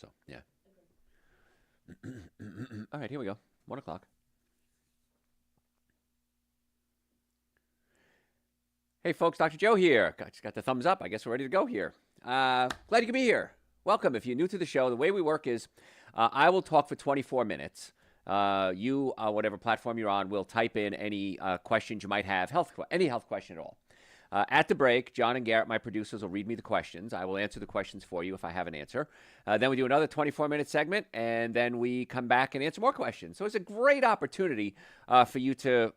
So, yeah. All right, here we go. 1 o'clock. Hey, folks, Dr. Joe here. Just got the thumbs up. I guess we're ready to go here. Glad you could be here. Welcome. If you're new to the show, the way we work is I will talk for 24 minutes. You, whatever platform you're on, will type in any questions you might have, any health question at all. At the break, John and Garrett, my producers, will read me the questions. I will answer the questions for you if I have an answer. Then we do another 24-minute segment, and then we come back and answer more questions. So it's a great opportunity for you to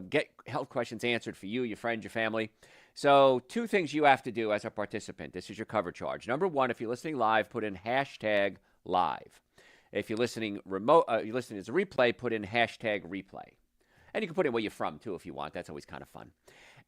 get health questions answered for you, your friends, your family. So 2 things you have to do as a participant. This is your cover charge. Number 1, if you're listening live, put in hashtag live. If you're listening remote, you're listening as a replay, put in hashtag replay. And you can put in where you're from, too, if you want. That's always kind of fun.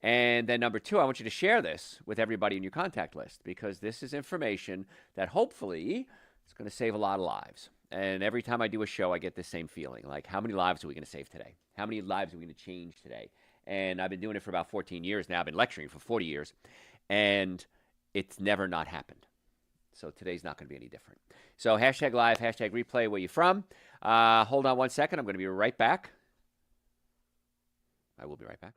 And then number 2, I want you to share this with everybody in your contact list, because this is information that hopefully is going to save a lot of lives. And every time I do a show, I get this same feeling, like, how many lives are we going to save today? How many lives are we going to change today? And I've been doing it for about 14 years now. I've been lecturing for 40 years, and it's never not happened. So today's not going to be any different. So hashtag live, hashtag replay, where you from. Hold on 1 second. I'm going to be right back. I will be right back.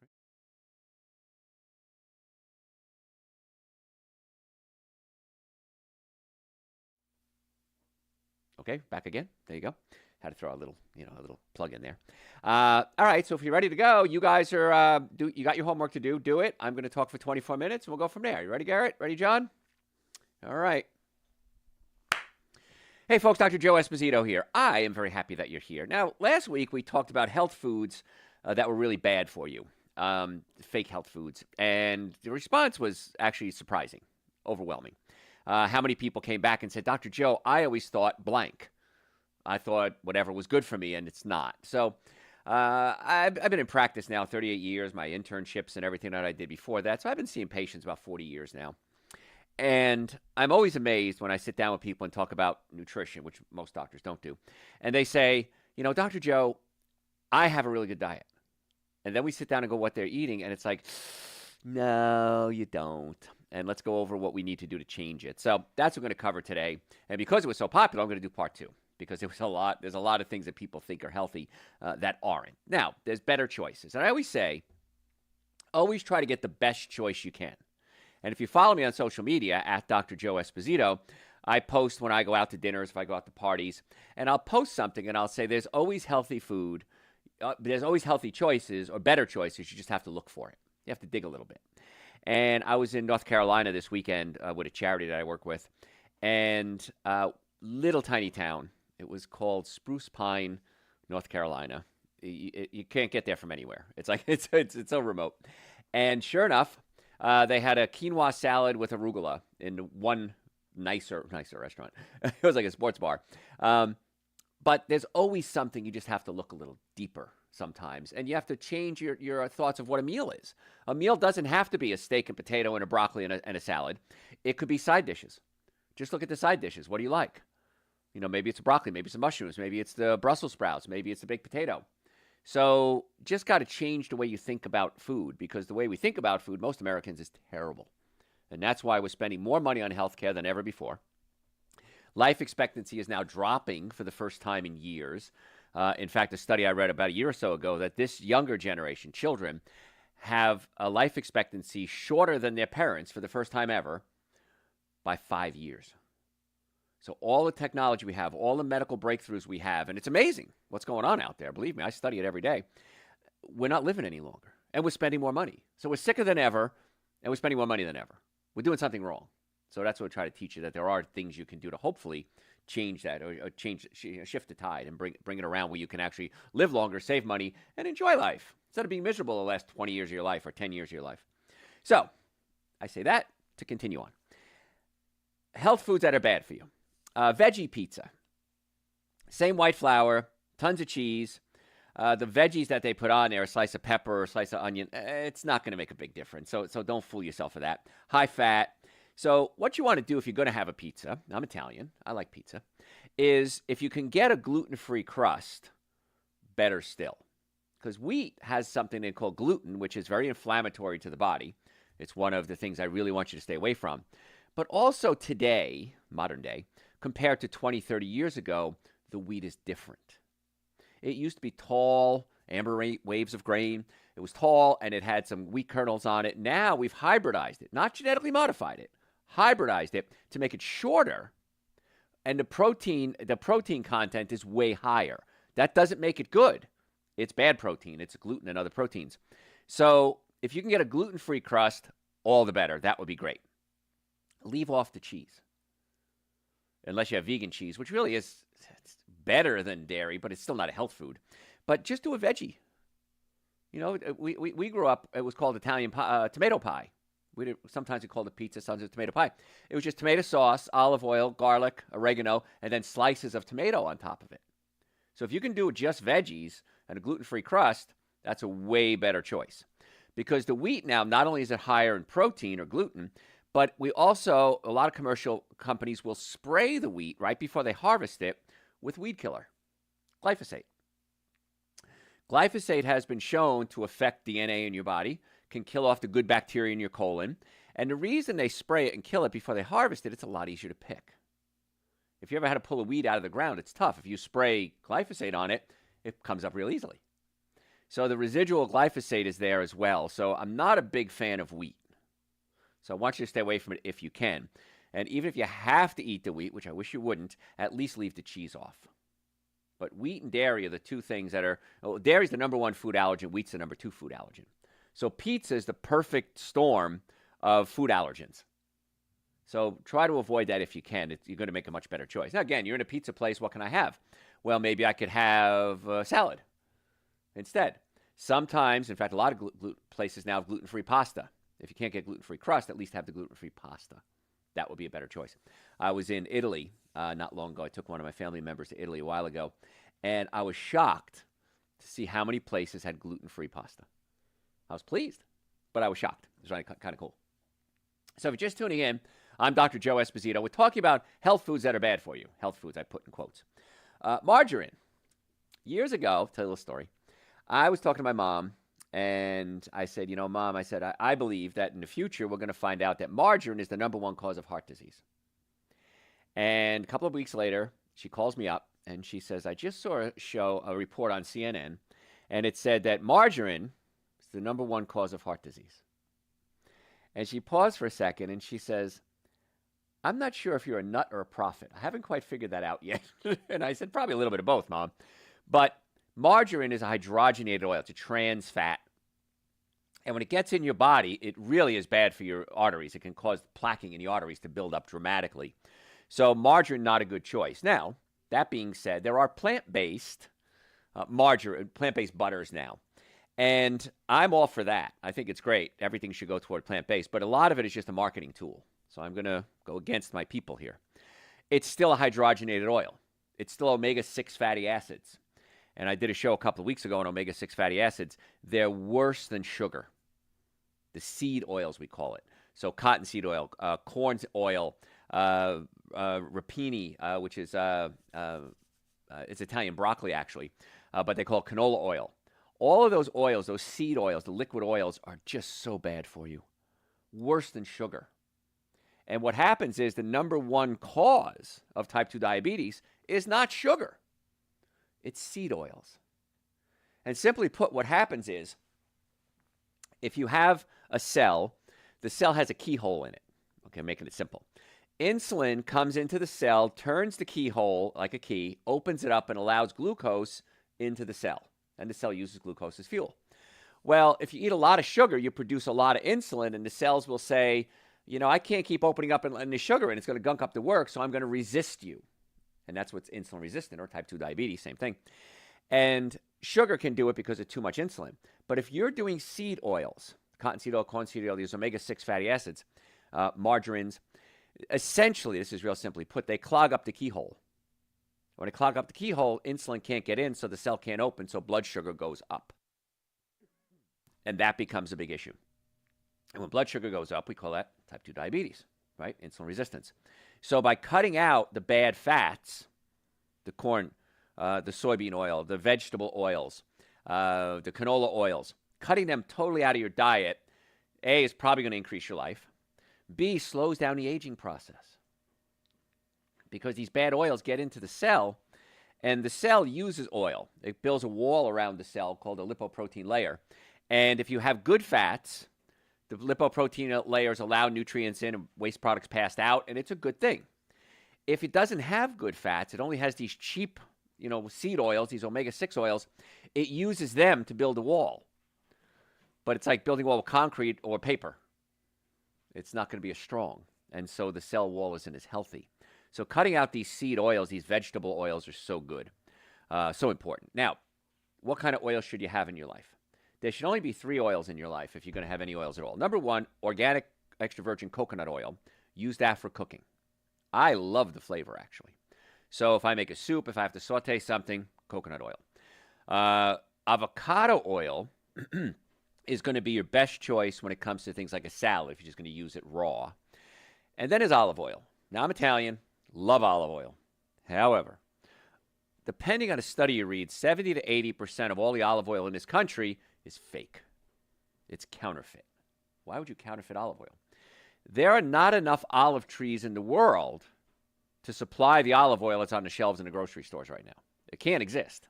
Okay, back again. There you go. Had to throw a little plug in there. All right, so if you're ready to go, you guys are you got your homework to do. Do it. I'm going to talk for 24 minutes, and we'll go from there. You ready, Garrett? Ready, John? All right. Hey, folks, Dr. Joe Esposito here. I am very happy that you're here. Now, last week we talked about health foods that were really bad for you, fake health foods, and the response was actually surprising, overwhelming. How many people came back and said, Dr. Joe, I always thought blank. I thought whatever was good for me, and it's not. So I've been in practice now 38 years, my internships and everything that I did before that. So I've been seeing patients about 40 years now. And I'm always amazed when I sit down with people and talk about nutrition, which most doctors don't do. And they say, Dr. Joe, I have a really good diet. And then we sit down and go what they're eating, and it's like, no, you don't. And let's go over what we need to do to change it. So that's what we're going to cover today. And because it was so popular, I'm going to do part 2, because there's a lot of things that people think are healthy that aren't. Now, there's better choices. And I always say, always try to get the best choice you can. And if you follow me on social media, at Dr. Joe Esposito, I post when I go out to dinners, if I go out to parties, and I'll post something and I'll say there's always healthy food, there's always healthy choices or better choices. You just have to look for it. You have to dig a little bit. And I was in North Carolina this weekend with a charity that I work with, and little tiny town. It was called Spruce Pine, North Carolina. You can't get there from anywhere. It's like it's so remote. And sure enough, they had a quinoa salad with arugula in one nicer restaurant. It was like a sports bar. But there's always something. You just have to look a little deeper sometimes. And you have to change your thoughts of what a meal is. A meal doesn't have to be a steak and potato and a broccoli and a salad. It could be side dishes. Just look at the side dishes. What do you like? Maybe it's a broccoli, maybe it's the mushrooms, maybe it's the Brussels sprouts, maybe it's the baked potato. So just got to change the way you think about food, because the way we think about food, most Americans, is terrible. And that's why we're spending more money on healthcare than ever before. Life expectancy is now dropping for the first time in years. In fact, a study I read about a year or so ago that this younger generation, children, have a life expectancy shorter than their parents for the first time ever by 5 years. So all the technology we have, all the medical breakthroughs we have, and it's amazing what's going on out there. Believe me, I study it every day. We're not living any longer, and we're spending more money. So we're sicker than ever, and we're spending more money than ever. We're doing something wrong. So that's what I try to teach you, that there are things you can do to hopefully change that, or shift the tide and bring it around where you can actually live longer, save money, and enjoy life instead of being miserable the last 20 years of your life or 10 years of your life. So I say that to continue on. Health foods that are bad for you. Veggie pizza. Same white flour, tons of cheese. The veggies that they put on there, a slice of pepper or a slice of onion, it's not going to make a big difference. So don't fool yourself for that. High fat. So what you want to do if you're going to have a pizza, I'm Italian, I like pizza, is if you can get a gluten-free crust, better still. Because wheat has something they call gluten, which is very inflammatory to the body. It's one of the things I really want you to stay away from. But also today, modern day, compared to 20, 30 years ago, the wheat is different. It used to be tall, amber waves of grain. It was tall and it had some wheat kernels on it. Now we've hybridized it, not genetically modified it, hybridized it to make it shorter. And the protein content is way higher. That doesn't make it good. It's bad protein. It's gluten and other proteins. So if you can get a gluten-free crust, all the better. That would be great. Leave off the cheese. Unless you have vegan cheese, which really is better than dairy, but it's still not a health food. But just do a veggie. You know, we grew up, it was called Italian tomato pie. Sometimes we called it pizza, sometimes tomato pie. It was just tomato sauce, olive oil, garlic, oregano, and then slices of tomato on top of it. So if you can do just veggies and a gluten-free crust, that's a way better choice. Because the wheat now, not only is it higher in protein or gluten, but a lot of commercial companies will spray the wheat right before they harvest it with weed killer, glyphosate. Glyphosate has been shown to affect DNA in your body, can kill off the good bacteria in your colon. And the reason they spray it and kill it before they harvest it, it's a lot easier to pick. If you ever had to pull a weed out of the ground, it's tough. If you spray glyphosate on it, it comes up real easily. So the residual glyphosate is there as well. So I'm not a big fan of wheat. So I want you to stay away from it if you can. And even if you have to eat the wheat, which I wish you wouldn't, at least leave the cheese off. But wheat and dairy are the two things that are, dairy's the number one food allergen, wheat's the number two food allergen. So pizza is the perfect storm of food allergens. So try to avoid that if you can. You're going to make a much better choice. Now, again, you're in a pizza place. What can I have? Well, maybe I could have salad instead. Sometimes, in fact, a lot of places now have gluten-free pasta. If you can't get gluten-free crust, at least have the gluten-free pasta. That would be a better choice. I was in Italy not long ago. I took one of my family members to Italy a while ago, and I was shocked to see how many places had gluten-free pasta. I was pleased, but I was shocked. It was really kind of cool. So if you're just tuning in, I'm Dr. Joe Esposito. We're talking about health foods that are bad for you. Health foods, I put in quotes. Margarine. Years ago, I'll tell you a little story. I was talking to my mom, and I said, Mom, I believe that in the future we're going to find out that margarine is the number one cause of heart disease. And a couple of weeks later, she calls me up, and she says, I just saw a report on CNN, and it said that margarine is the number one cause of heart disease. And she paused for a second, and she says, I'm not sure if you're a nut or a prophet. I haven't quite figured that out yet. And I said, probably a little bit of both, Mom. But margarine is a hydrogenated oil. It's a trans fat. And when it gets in your body, it really is bad for your arteries. It can cause plaquing in the arteries to build up dramatically. So margarine, not a good choice. Now, that being said, there are plant-based plant-based butters now. And I'm all for that. I think it's great. Everything should go toward plant-based. But a lot of it is just a marketing tool. So I'm going to go against my people here. It's still a hydrogenated oil. It's still omega-6 fatty acids. And I did a show a couple of weeks ago on omega-6 fatty acids. They're worse than sugar. The seed oils, we call it. So cottonseed oil, corn oil, rapini, which is it's Italian broccoli, actually. But they call it canola oil. All of those oils, those seed oils, the liquid oils, are just so bad for you. Worse than sugar. And what happens is the number one cause of type 2 diabetes is not sugar. It's seed oils. And simply put, what happens is if you have a cell, the cell has a keyhole in it. Okay, making it simple. Insulin comes into the cell, turns the keyhole like a key, opens it up, and allows glucose into the cell. And the cell uses glucose as fuel. Well, if you eat a lot of sugar, you produce a lot of insulin, and the cells will say, I can't keep opening up and letting the sugar in. It's going to gunk up the work, so I'm going to resist you. And that's what's insulin resistant, or type 2 diabetes, same thing. And sugar can do it because of too much insulin. But if you're doing seed oils, cottonseed oil, cornseed oil, these omega-6 fatty acids, margarines, essentially, this is real simply put, they clog up the keyhole. When they clog up the keyhole, insulin can't get in, so the cell can't open, so blood sugar goes up. And that becomes a big issue. And when blood sugar goes up, we call that type 2 diabetes, right? Insulin resistance. So by cutting out the bad fats, the corn, the soybean oil, the vegetable oils, the canola oils, cutting them totally out of your diet, A, is probably going to increase your life. B, slows down the aging process. because these bad oils get into the cell, and the cell uses oil. It builds a wall around the cell called a lipoprotein layer. And if you have good fats, the lipoprotein layers allow nutrients in and waste products passed out, and it's a good thing. If it doesn't have good fats, it only has these cheap, seed oils, these omega-6 oils, it uses them to build a wall. But it's like building a wall with concrete or paper. It's not going to be as strong. And so the cell wall isn't as healthy. So cutting out these seed oils, these vegetable oils are so good, so important. Now, what kind of oil should you have in your life? There should only be 3 oils in your life if you're going to have any oils at all. Number 1, organic extra virgin coconut oil, used after cooking. I love the flavor, actually. So if I make a soup, if I have to saute something, coconut oil. Avocado oil is going to be your best choice when it comes to things like a salad, if you're just going to use it raw. And then is olive oil. Now, I'm Italian, love olive oil. However, depending on a study you read, 70 to 80% of all the olive oil in this country is fake. It's counterfeit. Why would you counterfeit olive oil? There are not enough olive trees in the world to supply the olive oil that's on the shelves in the grocery stores right now. It can't exist.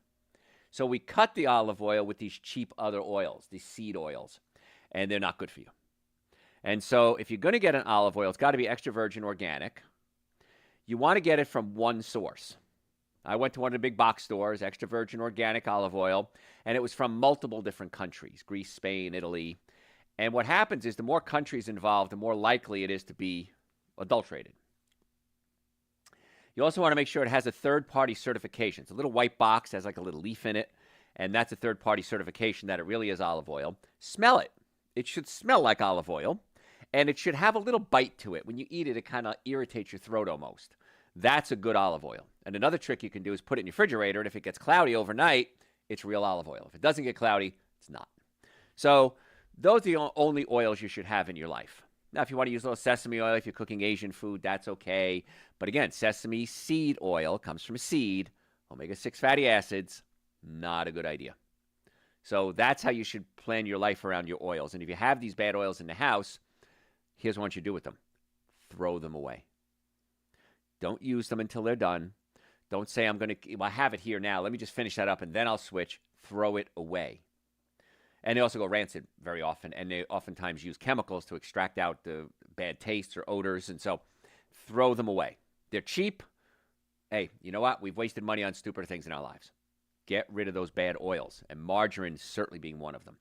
So we cut the olive oil with these cheap other oils, these seed oils, and they're not good for you. And so if you're going to get an olive oil, it's got to be extra virgin organic. You want to get it from one source. I went to one of the big box stores, extra virgin organic olive oil, and it was from multiple different countries, Greece, Spain, Italy. And what happens is the more countries involved, the more likely it is to be adulterated. You also want to make sure it has a third-party certification. It's a little white box, has like a little leaf in it, and that's a third-party certification that it really is olive oil. Smell it. It should smell like olive oil, and it should have a little bite to it. When you eat it, it kind of irritates your throat almost. That's a good olive oil. And another trick you can do is put it in your refrigerator, and if it gets cloudy overnight, it's real olive oil. If it doesn't get cloudy, it's not. So those are the only oils you should have in your life. Now, if you want to use a little sesame oil, if you're cooking Asian food, that's okay. But again, sesame seed oil comes from a seed, omega-6 fatty acids, not a good idea. So that's how you should plan your life around your oils. And if you have these bad oils in the house, here's what you do with them. Throw them away. Don't use them until they're done. Don't say, I have it here now. Let me just finish that up and then I'll switch. Throw it away. And they also go rancid very often, and they oftentimes use chemicals to extract out the bad tastes or odors, and so throw them away. They're cheap. Hey, you know what? We've wasted money on stupider things in our lives. Get rid of those bad oils, and margarine certainly being one of them.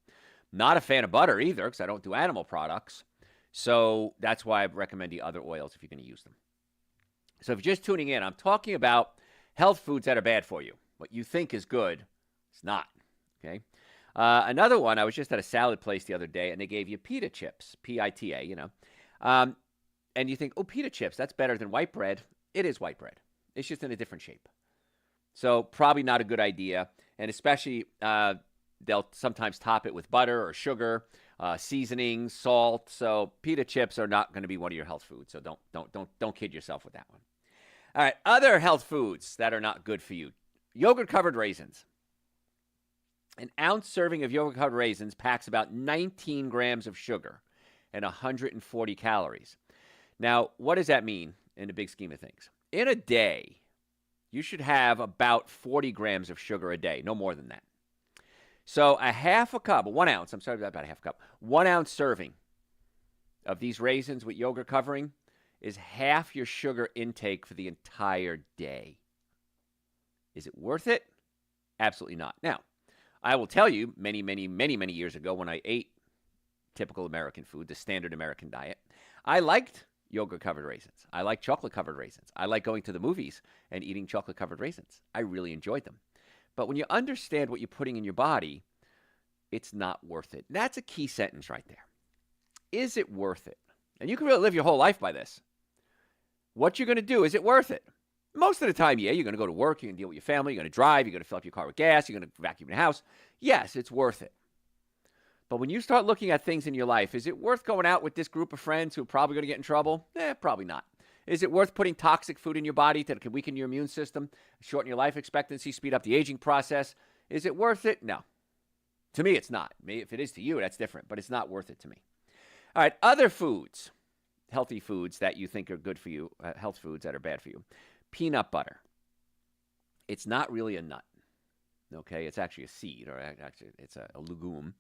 Not a fan of butter either, because I don't do animal products, so that's why I recommend the other oils if you're going to use them. So if you're just tuning in, I'm talking about health foods that are bad for you. What you think is good, it's not, okay? Another one, I was just at a salad place the other day, and they gave you pita chips, P-I-T-A, and you think, oh, pita chips, that's better than white bread. It is white bread. It's just in a different shape. So probably not a good idea, and especially they'll sometimes top it with butter or sugar, seasoning, salt. So pita chips are not going to be one of your health foods, so don't kid yourself with that one. All right, other health foods that are not good for you. Yogurt-covered raisins. An ounce serving of yogurt-covered raisins packs about 19 grams of sugar and 140 calories. Now, what does that mean in the big scheme of things? In a day, you should have about 40 grams of sugar a day, no more than that. So a half a cup, 1 ounce, I'm sorry about a half a cup, 1 ounce serving of these raisins with yogurt covering is half your sugar intake for the entire day. Is it worth it? Absolutely not. Now, I will tell you, many, many, many, many years ago when I ate typical American food, the standard American diet, I liked yogurt-covered raisins. I liked chocolate-covered raisins. I like going to the movies and eating chocolate-covered raisins. I really enjoyed them. But when you understand what you're putting in your body, it's not worth it. That's a key sentence right there. Is it worth it? And you can really live your whole life by this. What you're going to do, is it worth it? Most of the time, yeah, you're going to go to work, you're going to deal with your family, you're going to drive, you're going to fill up your car with gas, you're going to vacuum your house. Yes, it's worth it. But when you start looking at things in your life, is it worth going out with this group of friends who are probably going to get in trouble? Probably not. Is it worth putting toxic food in your body that can weaken your immune system, shorten your life expectancy, speed up the aging process? Is it worth it? No. To me, it's not. If it is to you, that's different, but it's not worth it to me. All right, other foods, healthy foods that you think are good for you, health foods that are bad for you. peanut butter. It's not really a nut. Okay, it's actually a seed, or actually it's a legume,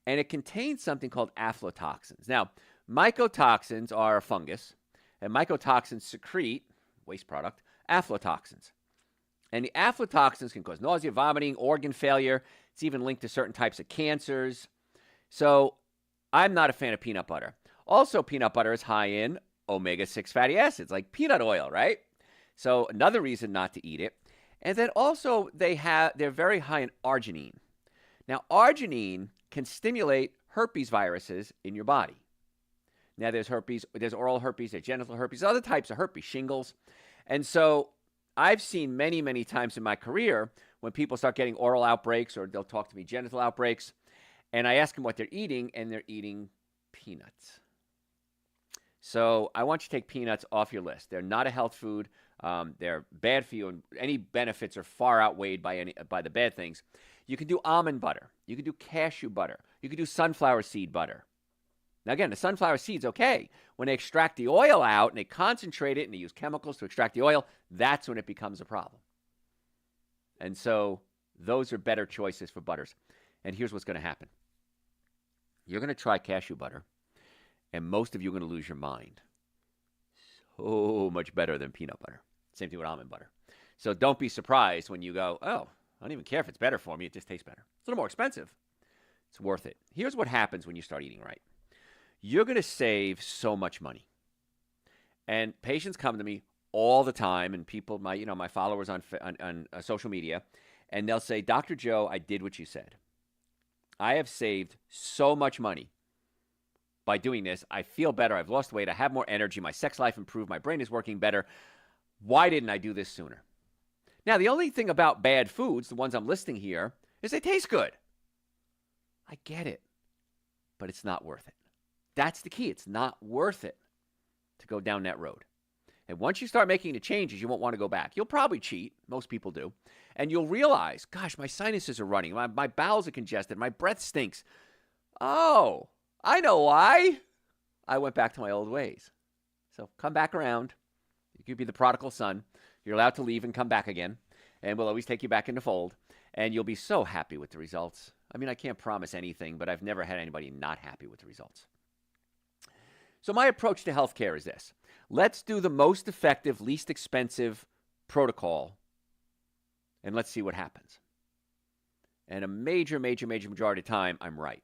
and it contains something called aflatoxins. Now, mycotoxins are a fungus, and mycotoxins secrete, waste product, aflatoxins. And the aflatoxins can cause nausea, vomiting, organ failure. It's even linked to certain types of cancers. So I'm not a fan of peanut butter. Also, peanut butter is high in omega-6 fatty acids, like peanut oil, right? So another reason not to eat it. And then also they're very high in arginine. Now, arginine can stimulate herpes viruses in your body. Now, there's herpes, there's oral herpes, there's genital herpes, other types of herpes, shingles. And so I've seen many, many times in my career when people start getting oral outbreaks or they'll talk to me genital outbreaks, and I ask them what they're eating, and they're eating peanuts. So I want you to take peanuts off your list. They're not a health food. They're bad for you, and any benefits are far outweighed by the bad things. You can do almond butter. You can do cashew butter. You can do sunflower seed butter. Now, again, the sunflower seed's okay. When they extract the oil out and they concentrate it and they use chemicals to extract the oil, that's when it becomes a problem. And so those are better choices for butters. And here's what's going to happen. You're going to try cashew butter, and most of you are going to lose your mind. So much better than peanut butter. Same thing with almond butter. So don't be surprised when you go, oh, I don't even care if it's better for me. It just tastes better. It's a little more expensive. It's worth it. Here's what happens when you start eating right. You're going to save so much money. And patients come to me all the time, and people, my followers on social media, and they'll say, Dr. Joe, I did what you said. I have saved so much money by doing this. I feel better. I've lost weight. I have more energy. My sex life improved. My brain is working better. Why didn't I do this sooner? Now, the only thing about bad foods, the ones I'm listing here, is they taste good. I get it, but it's not worth it. That's the key. It's not worth it to go down that road. And once you start making the changes, you won't want to go back. You'll probably cheat. Most people do. And you'll realize, gosh, my sinuses are running. My bowels are congested. My breath stinks. Oh, I know why. I went back to my old ways. So come back around. You could be the prodigal son. You're allowed to leave and come back again. And we'll always take you back in the fold. And you'll be so happy with the results. I mean, I can't promise anything, but I've never had anybody not happy with the results. So my approach to healthcare is this. Let's do the most effective, least expensive protocol, and let's see what happens. And a major majority of the time, I'm right.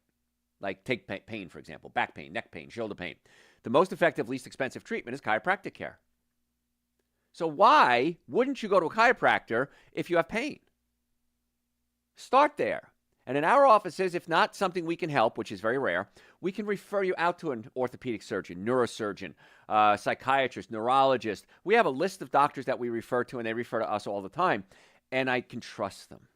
Like take pain, for example, back pain, neck pain, shoulder pain. The most effective, least expensive treatment is chiropractic care. So why wouldn't you go to a chiropractor if you have pain? Start there. And in our offices, if not something we can help, which is very rare, we can refer you out to an orthopedic surgeon, neurosurgeon, psychiatrist, neurologist. We have a list of doctors that we refer to, and they refer to us all the time. And I can trust them.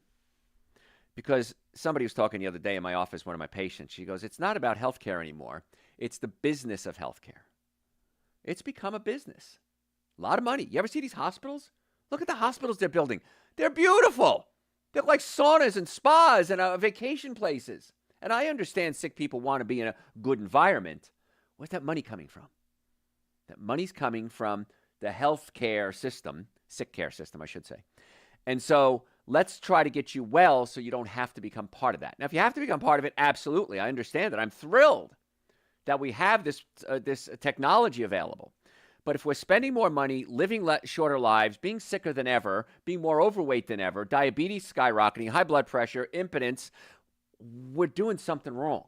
Because somebody was talking the other day in my office, one of my patients, she goes, it's not about healthcare anymore. It's the business of healthcare. It's become a business. A lot of money. You ever see these hospitals? Look at the hospitals they're building. They're beautiful. They're like saunas and spas and vacation places. And I understand sick people want to be in a good environment. Where's that money coming from? That money's coming from the healthcare system, sick care system, I should say. And so let's try to get you well so you don't have to become part of that. Now, if you have to become part of it, absolutely. I understand that. I'm thrilled that we have this technology available. But if we're spending more money, living shorter lives, being sicker than ever, being more overweight than ever, diabetes skyrocketing, high blood pressure, impotence, we're doing something wrong.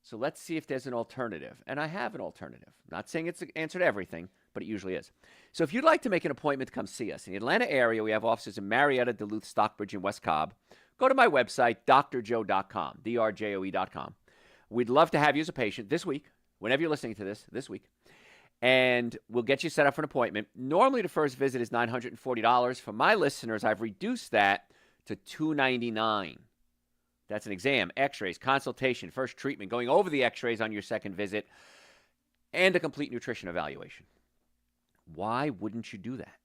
So let's see if there's an alternative. And I have an alternative. I'm not saying it's the answer to everything, but it usually is. So if you'd like to make an appointment to come see us in the Atlanta area, we have offices in Marietta, Duluth, Stockbridge, and West Cobb. Go to my website, drjoe.com, drjoe.com. We'd love to have you as a patient this week, whenever you're listening to this week. And we'll get you set up for an appointment. Normally, the first visit is $940. For my listeners, I've reduced that to $299. That's an exam, x-rays, consultation, first treatment, going over the x-rays on your second visit, and a complete nutrition evaluation. Why wouldn't you do that?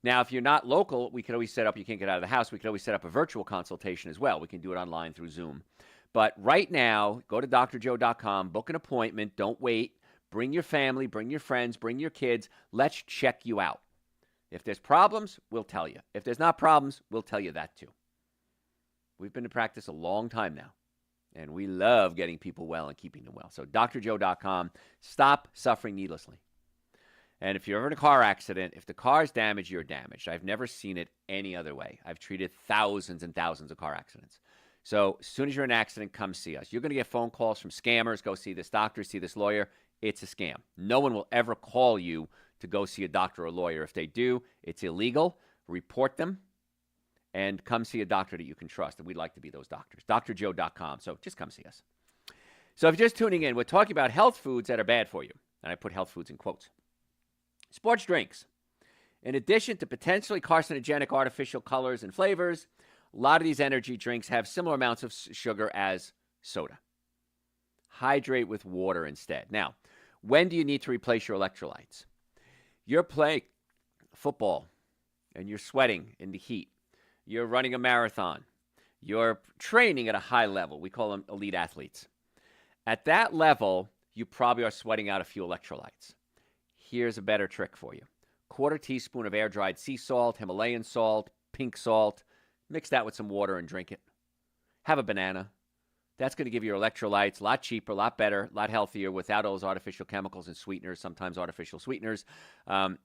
Now, if you're not local, we could always set up, you can't get out of the house, we could always set up a virtual consultation as well. We can do it online through Zoom. But right now, go to drjoe.com, book an appointment, don't wait. Bring your family, bring your friends, bring your kids. Let's check you out. If there's problems, we'll tell you. If there's not problems, we'll tell you that too. We've been in practice a long time now, and we love getting people well and keeping them well. So drjoe.com. Stop suffering needlessly. And if you're ever in a car accident, if the car's damaged, you're damaged. I've never seen it any other way. I've treated thousands and thousands of car accidents. So as soon as you're in an accident, come see us. You're going to get phone calls from scammers. Go see this doctor, see this lawyer. It's a scam. No one will ever call you to go see a doctor or a lawyer. If they do, it's illegal. Report them and come see a doctor that you can trust. And we'd like to be those doctors. drjoe.com. So just come see us. So if you're just tuning in, we're talking about health foods that are bad for you. And I put health foods in quotes. Sports drinks. In addition to potentially carcinogenic artificial colors and flavors, a lot of these energy drinks have similar amounts of sugar as soda. Hydrate with water instead. Now, when do you need to replace your electrolytes? You're playing football and you're sweating in the heat. You're running a marathon. You're training at a high level. We call them elite athletes. At that level, you probably are sweating out a few electrolytes. Here's a better trick for you. 1/4 teaspoon of air-dried sea salt, Himalayan salt, pink salt. Mix that with some water and drink it. Have a banana. That's going to give you your electrolytes a lot cheaper, a lot better, a lot healthier without all those artificial chemicals and sweeteners, sometimes artificial sweeteners. And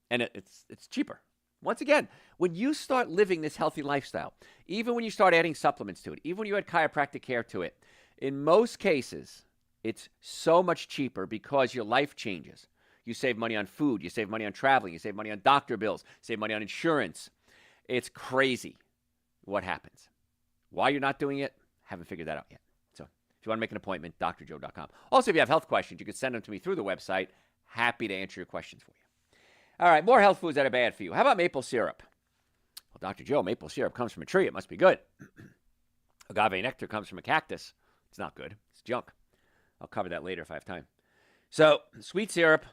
it's cheaper. Once again, when you start living this healthy lifestyle, even when you start adding supplements to it, even when you add chiropractic care to it, in most cases, it's so much cheaper because your life changes. You save money on food. You save money on traveling. You save money on doctor bills. Save money on insurance. It's crazy what happens. Why you're not doing it, haven't figured that out yet. So if you want to make an appointment, drjoe.com. Also, if you have health questions, you can send them to me through the website. Happy to answer your questions for you. All right, more health foods that are bad for you. How about maple syrup? Well, Dr. Joe, maple syrup comes from a tree. It must be good. Agave nectar comes from a cactus. It's not good. It's junk. I'll cover that later if I have time. So sweet syrup,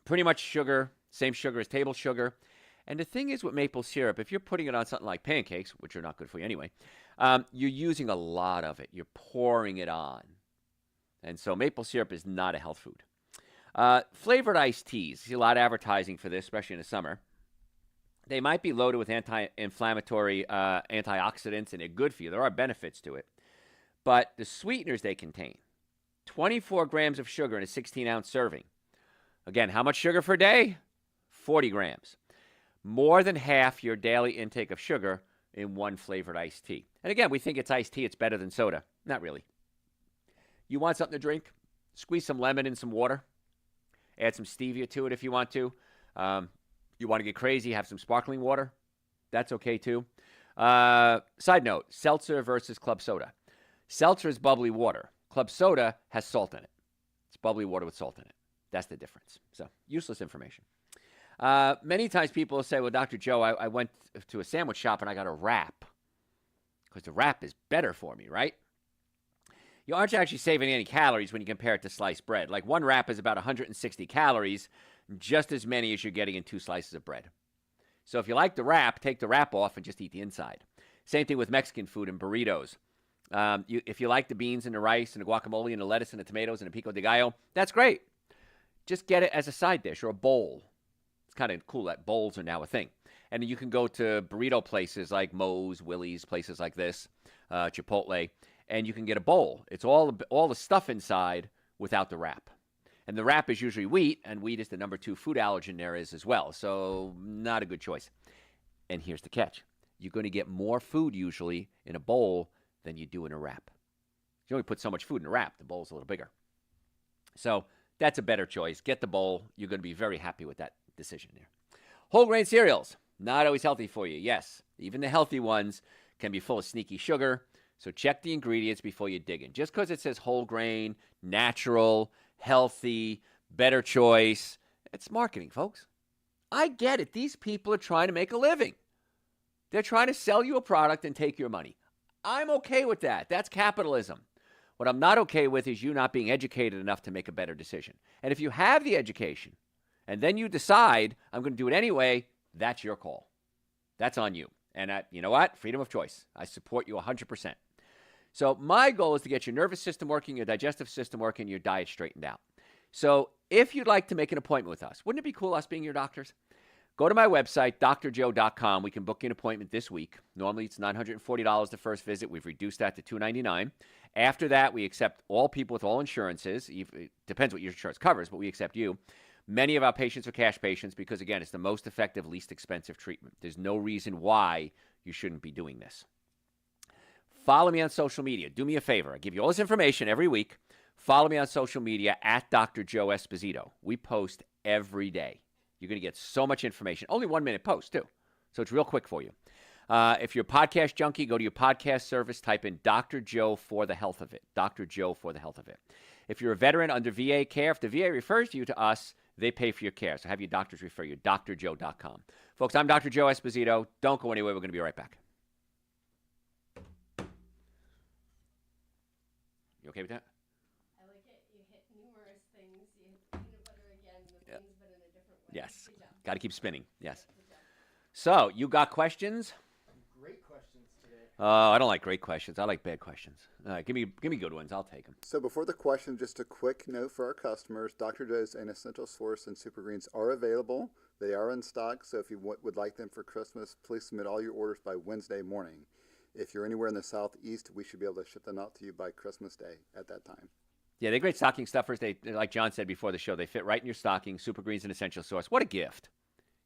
pretty much sugar, same sugar as table sugar. And the thing is with maple syrup, if you're putting it on something like pancakes, which are not good for you anyway, you're using a lot of it. You're pouring it on. And so maple syrup is not a health food. Flavored iced teas. You see a lot of advertising for this, especially in the summer. They might be loaded with anti-inflammatory antioxidants, and they're good for you. There are benefits to it. But the sweeteners they contain, 24 grams of sugar in a 16-ounce serving. Again, how much sugar per day? 40 grams. More than half your daily intake of sugar in one flavored iced tea. And again, we think it's iced tea. It's better than soda. Not really. You want something to drink? Squeeze some lemon in some water. Add some stevia to it if you want to. You want to get crazy, have some sparkling water. That's okay too. Side note, seltzer versus club soda. Seltzer is bubbly water. Club soda has salt in it. It's bubbly water with salt in it. That's the difference. So, useless information. Many times people will say, well, Dr. Joe, I went to a sandwich shop and I got a wrap because the wrap is better for me, right? You aren't actually saving any calories when you compare it to sliced bread. Like one wrap is about 160 calories, just as many as you're getting in 2 slices of bread. So if you like the wrap, take the wrap off and just eat the inside. Same thing with Mexican food and burritos. If you like the beans and the rice and the guacamole and the lettuce and the tomatoes and the pico de gallo, that's great. Just get it as a side dish or a bowl. It's kind of cool that bowls are now a thing. And you can go to burrito places like Moe's, Willie's, places like this, Chipotle, and you can get a bowl. It's all the stuff inside without the wrap. And the wrap is usually wheat, and wheat is the number 2 food allergen there is as well. So not a good choice. And here's the catch. You're going to get more food usually in a bowl than you do in a wrap. You only put so much food in a wrap. The bowl's a little bigger. So that's a better choice. Get the bowl. You're going to be very happy with that decision there. Whole grain cereals, not always healthy for you. Yes, even the healthy ones can be full of sneaky sugar. So check the ingredients before you dig in. Just because it says whole grain, natural, healthy, better choice, it's marketing, folks. I get it. These people are trying to make a living. They're trying to sell you a product and take your money. I'm okay with that. That's capitalism. What I'm not okay with is you not being educated enough to make a better decision. And if you have the education and then you decide, I'm going to do it anyway, that's your call. That's on you. And you know what? Freedom of choice. I support you 100%. So my goal is to get your nervous system working, your digestive system working, your diet straightened out. So if you'd like to make an appointment with us, wouldn't it be cool us being your doctors? Go to my website, drjoe.com. We can book you an appointment this week. Normally, it's $940 the first visit. We've reduced that to $299. After that, we accept all people with all insurances. It depends what your insurance covers, but we accept you. Many of our patients are cash patients because, again, it's the most effective, least expensive treatment. There's no reason why you shouldn't be doing this. Follow me on social media. Do me a favor. I give you all this information every week. Follow me on social media at Dr. Joe Esposito. We post every day. You're going to get so much information. Only 1 minute post, too. So it's real quick for you. If you're a podcast junkie, go to your podcast service, type in Dr. Joe for the health of it. Dr. Joe for the health of it. If you're a veteran under VA care, if the VA refers you to us, they pay for your care. So have your doctors refer you, drjoe.com. Folks, I'm Dr. Joe Esposito. Don't go anywhere. We're going to be right back. You okay with that? I like it. You hit numerous things. You hit peanut butter again, the things, but in a different way. Yes. Got to keep spinning. Yes. So, you got questions? Great questions today. I don't like great questions. I like bad questions. All right, give me good ones. I'll take them. So before the question, just a quick note for our customers. Dr. Joe's and Essential Source and Super Greens are available. They are in stock, so if you would like them for Christmas, please submit all your orders by Wednesday morning. If you're anywhere in the Southeast, we should be able to ship them out to you by Christmas Day at that time. Yeah, they're great stocking stuffers. They, like John said before the show, they fit right in your stocking. Super Greens and Essential Source. What a gift.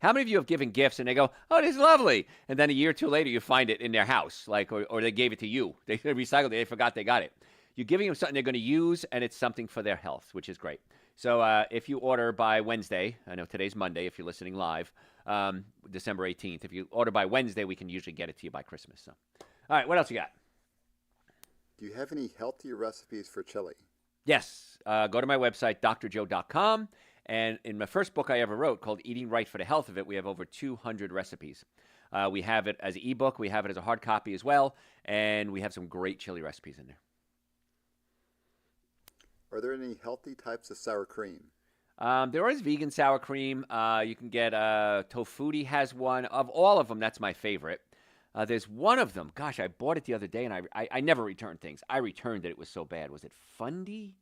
How many of you have given gifts and they go, oh, this is lovely, and then a year or two later you find it in their house, like, or they gave it to you. They recycled it. They forgot they got it. You're giving them something they're going to use, and it's something for their health, which is great. So if you order by Wednesday, I know today's Monday if you're listening live, December 18th. If you order by Wednesday, we can usually get it to you by Christmas. So, all right, what else you got? Do you have any healthier recipes for chili? Yes. Go to my website, drjoe.com. And in my first book I ever wrote called Eating Right for the Health of It, we have over 200 recipes. We have it as an ebook. We have it as a hard copy as well. And we have some great chili recipes in there. Are there any healthy types of sour cream? There is vegan sour cream. You can get Tofutti has one. Of all of them, that's my favorite. There's one of them. Gosh, I bought it the other day, and I never return things. I returned it. It was so bad. Was it Fundy?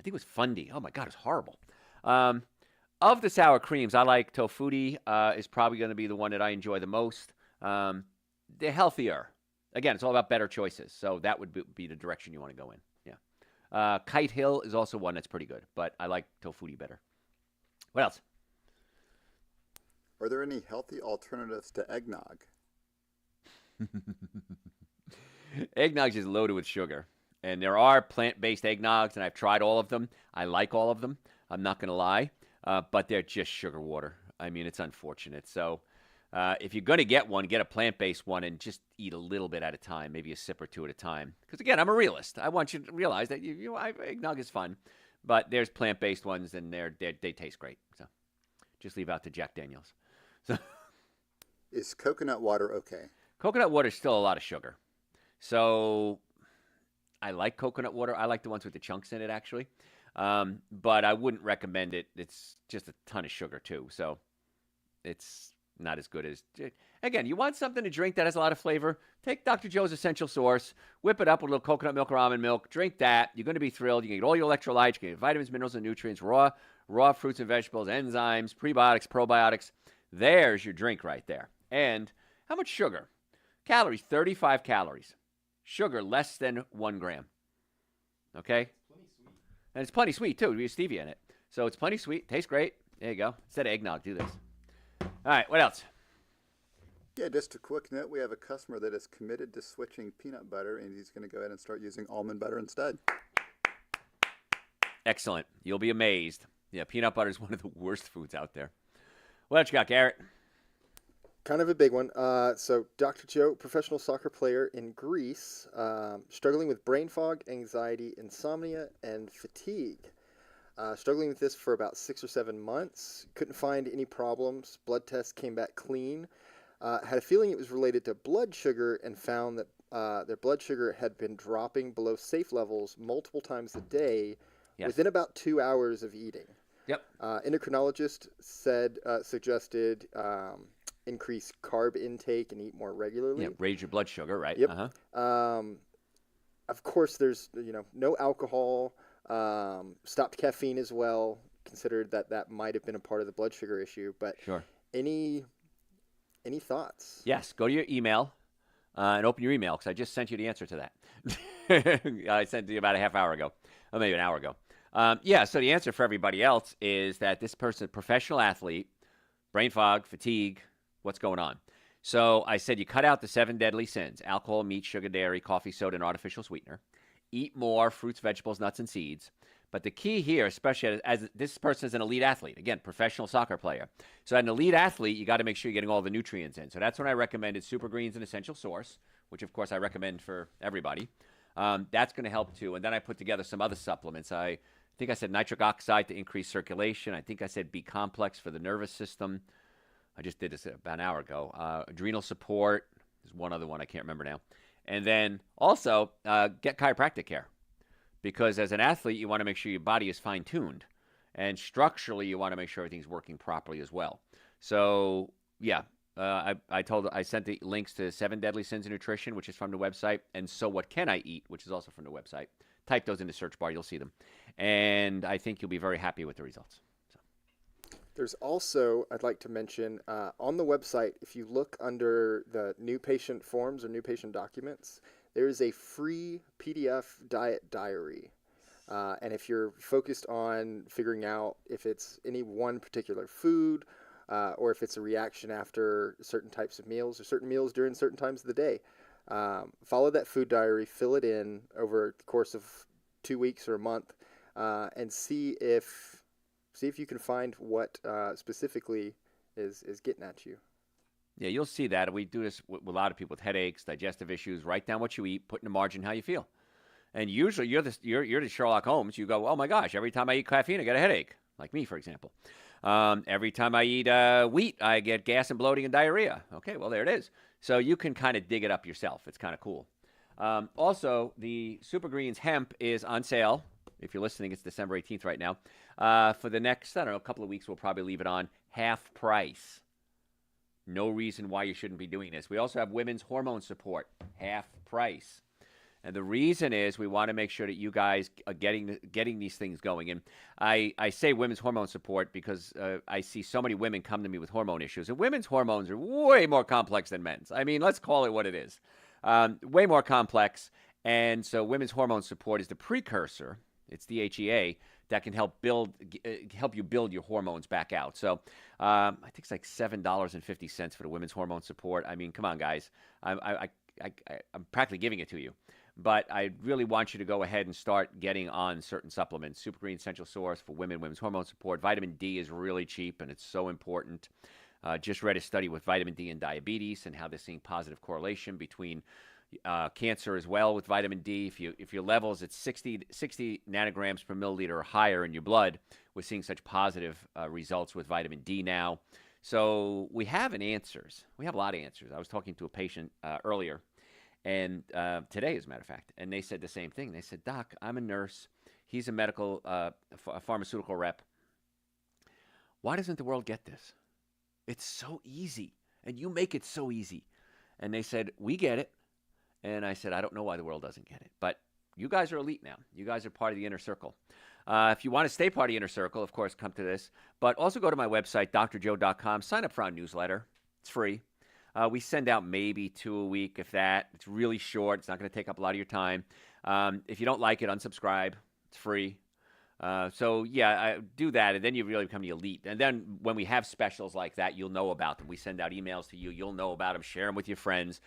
I think it was Fundy. Oh, my God, it's horrible. Of the sour creams, I like Tofutti is probably going to be the one that I enjoy the most. They're healthier. Again, it's all about better choices. So that would be the direction you want to go in. Yeah. Kite Hill is also one that's pretty good, but I like Tofutti better. What else? Are there any healthy alternatives to eggnog? Eggnog is loaded with sugar. And there are plant-based eggnogs, and I've tried all of them. I like all of them. I'm not going to lie. But they're just sugar water. I mean, it's unfortunate. So if you're going to get one, get a plant-based one and just eat a little bit at a time, maybe a sip or two at a time. Because, again, I'm a realist. I want you to realize that eggnog is fun. But there's plant-based ones, and they taste great. So just leave out the Jack Daniels. So Is coconut water okay? Coconut water is still a lot of sugar. So I like coconut water. I like the ones with the chunks in it, actually. But I wouldn't recommend it. It's just a ton of sugar, too. So it's not as good as... Again, you want something to drink that has a lot of flavor? Take Dr. Joe's Essential Source, whip it up with a little coconut milk or almond milk, drink that. You're going to be thrilled. You can get all your electrolytes, you can get vitamins, minerals, and nutrients, raw fruits and vegetables, enzymes, prebiotics, probiotics. There's your drink right there. And how much sugar? Calories, 35 calories. Sugar, less than 1 gram. Okay? And it's plenty sweet, too. We have stevia in it. So it's plenty sweet. Tastes great. There you go. Instead of eggnog, do this. All right, what else? Yeah, just a quick note. We have a customer that is committed to switching peanut butter, and he's going to go ahead and start using almond butter instead. Excellent. You'll be amazed. Yeah, peanut butter is one of the worst foods out there. What else you got, Garrett? Kind of a big one. So Dr. Joe, professional soccer player in Greece, struggling with brain fog, anxiety, insomnia, and fatigue. Struggling with this for about 6 or 7 months. Couldn't find any problems. Blood tests came back clean. Had a feeling it was related to blood sugar and found that their blood sugar had been dropping below safe levels multiple times a day within about 2 hours of eating. Yep. Endocrinologist suggested increase carb intake and eat more regularly. Yeah, raise your blood sugar, right? Yep. Uh-huh. Of course, there's no alcohol. Stopped caffeine as well. Considered that might have been a part of the blood sugar issue, but Sure. Any thoughts? Yes, go to your email and open your email because I just sent you the answer to that. I sent it to you about a half hour ago, or maybe an hour ago. Yeah, so the answer for everybody else is that this person is a professional athlete, brain fog, fatigue, what's going on? So I said you cut out the 7 deadly sins: alcohol, meat, sugar, dairy, coffee, soda, and artificial sweetener. Eat more fruits, vegetables, nuts, and seeds. But the key here, especially as this person is an elite athlete, again, professional soccer player. So as an elite athlete, you got to make sure you're getting all the nutrients in. So that's when I recommended Super Greens, an essential source, which of course I recommend for everybody. That's going to help too. And then I put together some other supplements. I think I said nitric oxide to increase circulation. I think I said B complex for the nervous system. I just did this about an hour ago. Adrenal support. There's one other one I can't remember now. And then also get chiropractic care. Because as an athlete, you want to make sure your body is fine-tuned. And structurally, you want to make sure everything's working properly as well. So, yeah, I sent the links to 7 Deadly Sins of Nutrition, which is from the website, and So What Can I Eat, which is also from the website. Type those in the search bar, you'll see them. And I think you'll be very happy with the results. So. There's also, I'd like to mention, on the website, if you look under the new patient forms or new patient documents, there is a free PDF diet diary. And if you're focused on figuring out if it's any one particular food or if it's a reaction after certain types of meals or certain meals during certain times of the day, follow that food diary, fill it in over the course of 2 weeks or a month, and see if you can find what specifically is getting at you. Yeah, you'll see that. We do this with a lot of people with headaches, digestive issues. Write down what you eat, put in the margin how you feel. And usually you're the Sherlock Holmes. You go, oh my gosh, every time I eat caffeine, I get a headache. Like me, for example. Every time I eat wheat, I get gas and bloating and diarrhea. Okay, well, there it is. So you can kind of dig it up yourself. It's kind of cool. Also, the Super Greens hemp is on sale. If you're listening, it's December 18th right now. For the next, I don't know, a couple of weeks, we'll probably leave it on half price. No reason why you shouldn't be doing this. We also have women's hormone support, half price. And the reason is we want to make sure that you guys are getting these things going. And I say women's hormone support because I see so many women come to me with hormone issues. And women's hormones are way more complex than men's. I mean, let's call it what it is. Way more complex. And so women's hormone support is the precursor. It's the HEA that can help you build your hormones back out. So I think it's like $7.50 for the women's hormone support. I mean, come on, guys. I'm practically giving it to you. But I really want you to go ahead and start getting on certain supplements. Super Green Essential Source for women's hormone support. Vitamin D is really cheap, and it's so important. Just read a study with vitamin D and diabetes and how they're seeing positive correlation between cancer as well with vitamin D. If your levels at 60 nanograms per milliliter or higher in your blood, we're seeing such positive results with vitamin D now. So we have answers. We have a lot of answers. I was talking to a patient earlier, and today, as a matter of fact, and they said the same thing. They said, Doc, I'm a nurse. He's a pharmaceutical rep. Why doesn't the world get this? It's so easy, and you make it so easy. And they said, we get it. And I said, I don't know why the world doesn't get it. But you guys are elite now. You guys are part of the inner circle. If you want to stay part of the inner circle, of course, come to this. But also go to my website, drjoe.com. Sign up for our newsletter. It's free. We send out maybe 2 a week, if that. It's really short. It's not going to take up a lot of your time. If you don't like it, unsubscribe. It's free. So, yeah, do that, and then you really become the elite. And then when we have specials like that, you'll know about them. We send out emails to you. You'll know about them. Share them with your friends.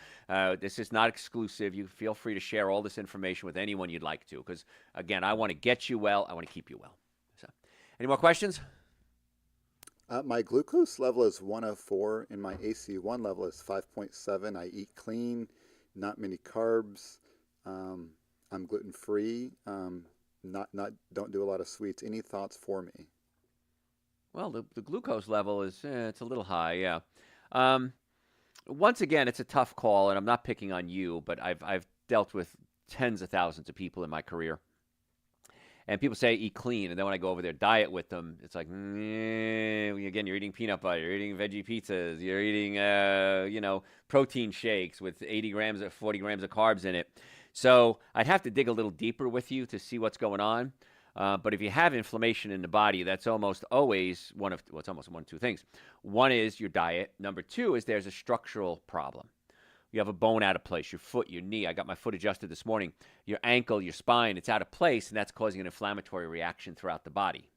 This is not exclusive. You feel free to share all this information with anyone you'd like to because, again, I want to get you well. I want to keep you well. So, any more questions? My glucose level is 104, and my AC1 level is 5.7. I eat clean, not many carbs. I'm gluten-free. Don't do a lot of sweets. Any thoughts for me? Well, the glucose level is it's a little high, yeah. Once again, it's a tough call, and I'm not picking on you, but I've dealt with tens of thousands of people in my career. And people say eat clean, and then when I go over their diet with them, it's like, again, you're eating peanut butter, you're eating veggie pizzas, you're eating, protein shakes with 40 grams of carbs in it. So I'd have to dig a little deeper with you to see what's going on. But if you have inflammation in the body, that's almost always it's almost one of two things. One is your diet. Number two is there's a structural problem. You have a bone out of place, your foot, your knee. I got my foot adjusted this morning. Your ankle, your spine, it's out of place, and that's causing an inflammatory reaction throughout the body.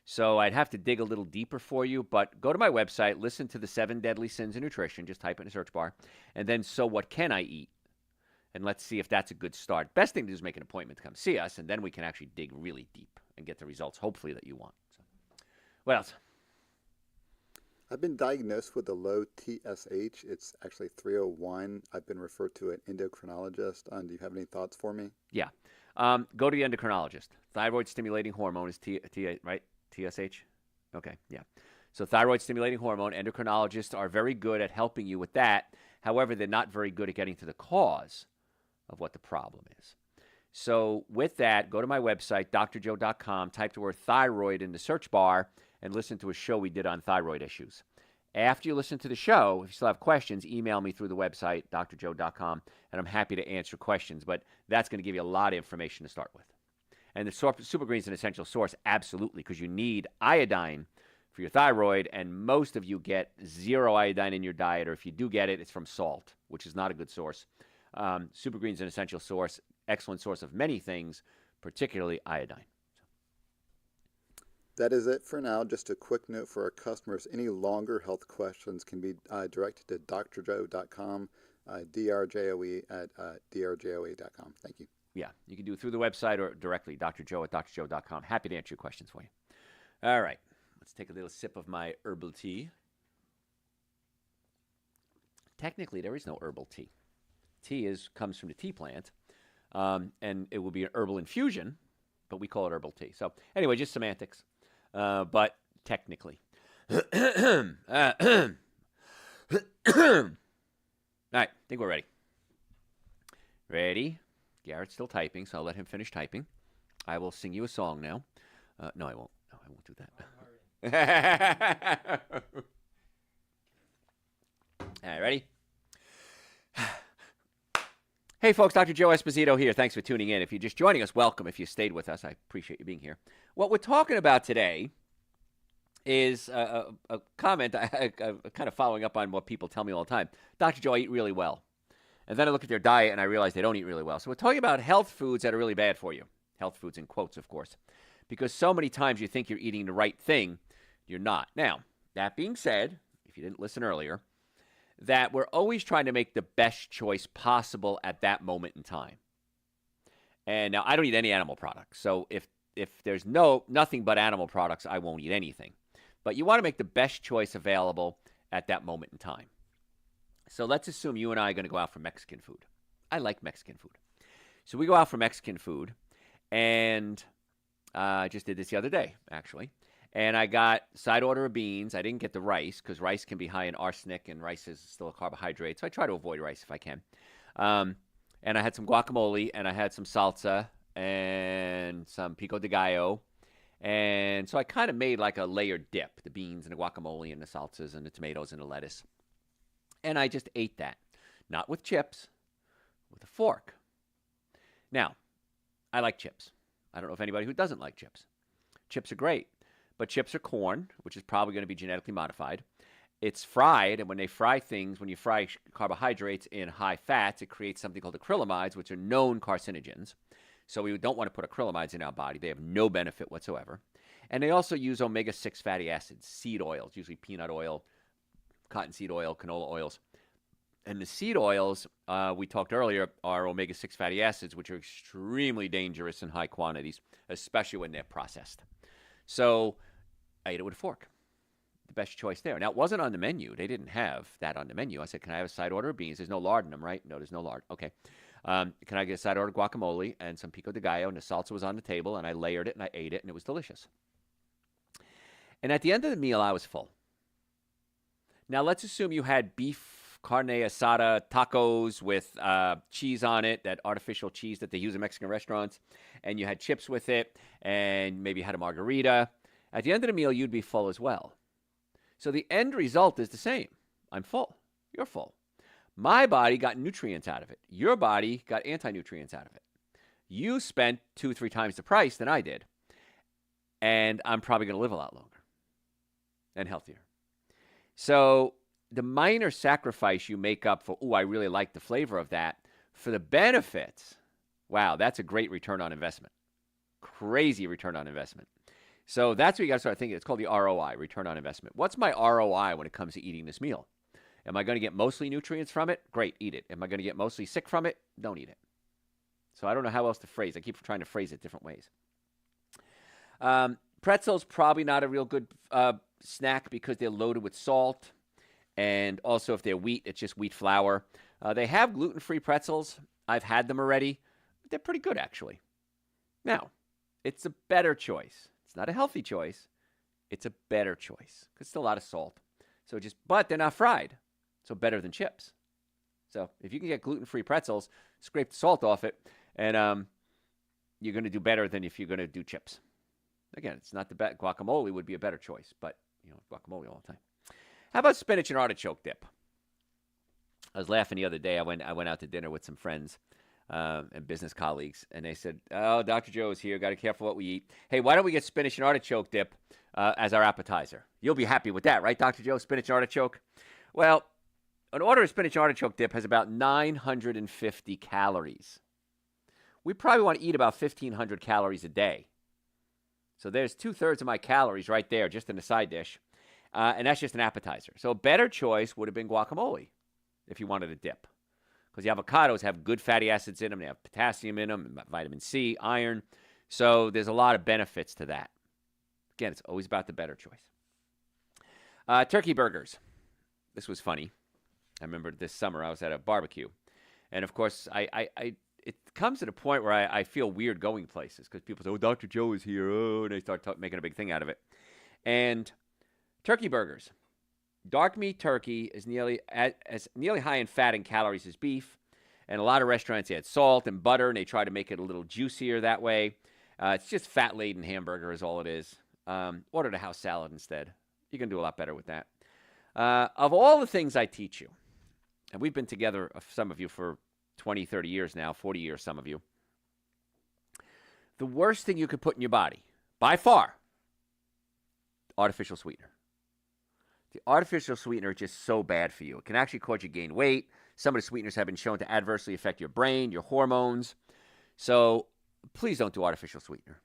So I'd have to dig a little deeper for you, but go to my website, listen to the 7 Deadly Sins of Nutrition, just type it in the search bar, and then so what can I eat? And let's see if that's a good start. Best thing to do is make an appointment to come see us, and then we can actually dig really deep and get the results, hopefully, that you want. So, what else? I've been diagnosed with a low TSH. It's actually 301. I've been referred to an endocrinologist. Do you have any thoughts for me? Yeah. Go to the endocrinologist. Thyroid stimulating hormone is right? TSH? Okay, yeah. So thyroid stimulating hormone, endocrinologists are very good at helping you with that. However, they're not very good at getting to the cause of what the problem is. So with that, go to my website, drjoe.com, type the word thyroid in the search bar, and listen to a show we did on thyroid issues. After you listen to the show, if you still have questions, email me through the website, drjoe.com, and I'm happy to answer questions. But that's going to give you a lot of information to start with. And the Super Green is an essential source, absolutely, because you need iodine for your thyroid, and most of you get 0 iodine in your diet, or if you do get it, it's from salt, which is not a good source. Super Green is an essential source, excellent source of many things, particularly iodine. That is it for now. Just a quick note for our customers. Any longer health questions can be directed to drjoe.com, drjoe at drjoe.com. Thank you. Yeah, you can do it through the website or directly, drjoe at drjoe.com. Happy to answer your questions for you. All right, let's take a little sip of my herbal tea. Technically, there is no herbal tea. Tea comes from the tea plant, and it will be an herbal infusion, but we call it herbal tea. So anyway, just semantics, but technically. All right, I think we're ready. Ready? Garrett's still typing, so I'll let him finish typing. I will sing you a song now. No, I won't. No, I won't do that. All right, ready? Hey, folks, Dr. Joe Esposito here. Thanks for tuning in. If you're just joining us, welcome. If you stayed with us, I appreciate you being here. What we're talking about today is a comment, kind of following up on what people tell me all the time. Dr. Joe, I eat really well. And then I look at their diet and I realize they don't eat really well. So we're talking about health foods that are really bad for you. Health foods in quotes, of course. Because so many times you think you're eating the right thing, you're not. Now, that being said, if you didn't listen earlier, that we're always trying to make the best choice possible at that moment in time. And now I don't eat any animal products. So if there's nothing but animal products, I won't eat anything. But you want to make the best choice available at that moment in time. So let's assume you and I are going to go out for Mexican food. I like Mexican food. So we go out for Mexican food, and I just did this the other day, actually. And I got side order of beans. I didn't get the rice because rice can be high in arsenic, and rice is still a carbohydrate. So I try to avoid rice if I can. And I had some guacamole, and I had some salsa, and some pico de gallo. And so I kind of made like a layered dip, the beans and the guacamole and the salsas and the tomatoes and the lettuce. And I just ate that, not with chips, with a fork. Now, I like chips. I don't know if anybody who doesn't like chips. Chips are great, but chips are corn, which is probably going to be genetically modified. It's fried, and when they fry things, when you fry carbohydrates in high fats, it creates something called acrylamides, which are known carcinogens. So we don't want to put acrylamides in our body. They have no benefit whatsoever. And they also use omega-6 fatty acids, seed oils, usually peanut oil, cottonseed oil, canola oils. And the seed oils, we talked earlier, are omega-6 fatty acids, which are extremely dangerous in high quantities, especially when they're processed. So I ate it with a fork. The best choice there. Now, it wasn't on the menu. They didn't have that on the menu. I said, can I have a side order of beans? There's no lard in them, right? No, there's no lard. Okay. Can I get a side order of guacamole and some pico de gallo? And the salsa was on the table, and I layered it, and I ate it, and it was delicious. And at the end of the meal, I was full. Now, let's assume you had beef carne asada tacos with cheese on it, that artificial cheese that they use in Mexican restaurants, and you had chips with it, and maybe you had a margarita. At the end of the meal, you'd be full as well. So the end result is the same. I'm full. You're full. My body got nutrients out of it. Your body got anti-nutrients out of it. You spent 2-3 times the price than I did. and I'm probably going to live a lot longer and healthier. So the minor sacrifice you make up for, I really like the flavor of that, for the benefits, wow, that's a great return on investment. Crazy return on investment. So that's what you got to start thinking. It's called the ROI, return on investment. What's my ROI when it comes to eating this meal? Am I going to get mostly nutrients from it? Great, eat it. Am I going to get mostly sick from it? Don't eat it. So I don't know how else to phrase. I keep trying to phrase it different ways. Pretzels, probably not a real good snack because they're loaded with salt. And also, if they're wheat, it's just wheat flour. They have gluten-free pretzels. I've had them already. They're pretty good, actually. Now, it's a better choice. It's not a healthy choice. It's a better choice because it's a lot of salt. But they're not fried, so better than chips. So if you can get gluten-free pretzels, scrape the salt off it, and you're going to do better than if you're going to do chips. Again, it's not the best. Guacamole would be a better choice, but guacamole all the time. How about spinach and artichoke dip? I was laughing the other day. I went out to dinner with some friends and business colleagues, and they said, "Oh, Dr. Joe is here. Got to be careful what we eat. Hey, why don't we get spinach and artichoke dip as our appetizer? You'll be happy with that, right, Dr. Joe? Spinach and artichoke." Well, an order of spinach and artichoke dip has about 950 calories. We probably want to eat about 1,500 calories a day. So there's 2/3 of my calories right there, just in a side dish. And that's just an appetizer. So a better choice would have been guacamole if you wanted a dip. Because the avocados have good fatty acids in them. They have potassium in them, vitamin C, iron. So there's a lot of benefits to that. Again, it's always about the better choice. Turkey burgers. This was funny. I remember this summer I was at a barbecue. And, of course, it comes to the point where I feel weird going places because people say, "Oh, Dr. Joe is here." Oh, and they start making a big thing out of it. And turkey burgers. Dark meat turkey is nearly high in fat and calories as beef. And a lot of restaurants add salt and butter, and they try to make it a little juicier that way. It's just fat-laden hamburger is all it is. Order the house salad instead. You can do a lot better with that. Of all the things I teach you, and we've been together, some of you, for 20, 30 years now, 40 years, some of you. The worst thing you could put in your body, by far, artificial sweetener. The artificial sweetener is just so bad for you. It can actually cause you gain weight. Some of the sweeteners have been shown to adversely affect your brain, your hormones. So please don't do artificial sweetener.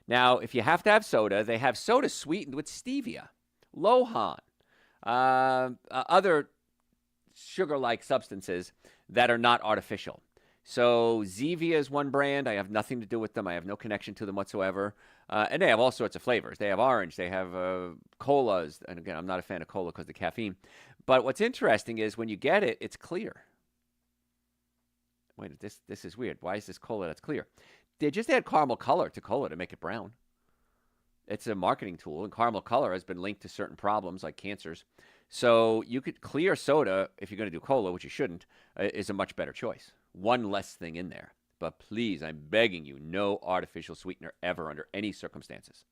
Now, if you have to have soda, they have soda sweetened with stevia, Lohan, other sugar-like substances that are not artificial. So Zevia is one brand. I have nothing to do with them. I have no connection to them whatsoever. And they have all sorts of flavors. They have orange. They have colas. And again, I'm not a fan of cola because of the caffeine. But what's interesting is when you get it, it's clear. Wait, this is weird. Why is this cola that's clear? They just add caramel color to cola to make it brown. It's a marketing tool, and caramel color has been linked to certain problems like cancers. So you could clear soda, if you're going to do cola, which you shouldn't, is a much better choice. One less thing in there. But please, I'm begging you, no artificial sweetener ever under any circumstances.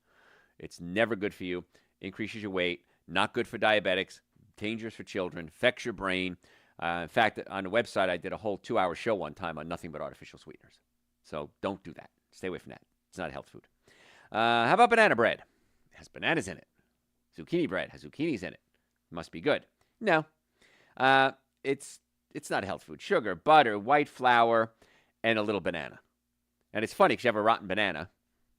It's never good for you, increases your weight, not good for diabetics, dangerous for children, affects your brain. In fact, on the website, I did a whole 2-hour show one time on nothing but artificial sweeteners. So don't do that. Stay away from that. It's not a health food. How about banana bread? It has bananas in it. Zucchini bread has zucchinis in it. Must be good. No. It's not a health food. Sugar, butter, white flour, and a little banana. And it's funny because you have a rotten banana.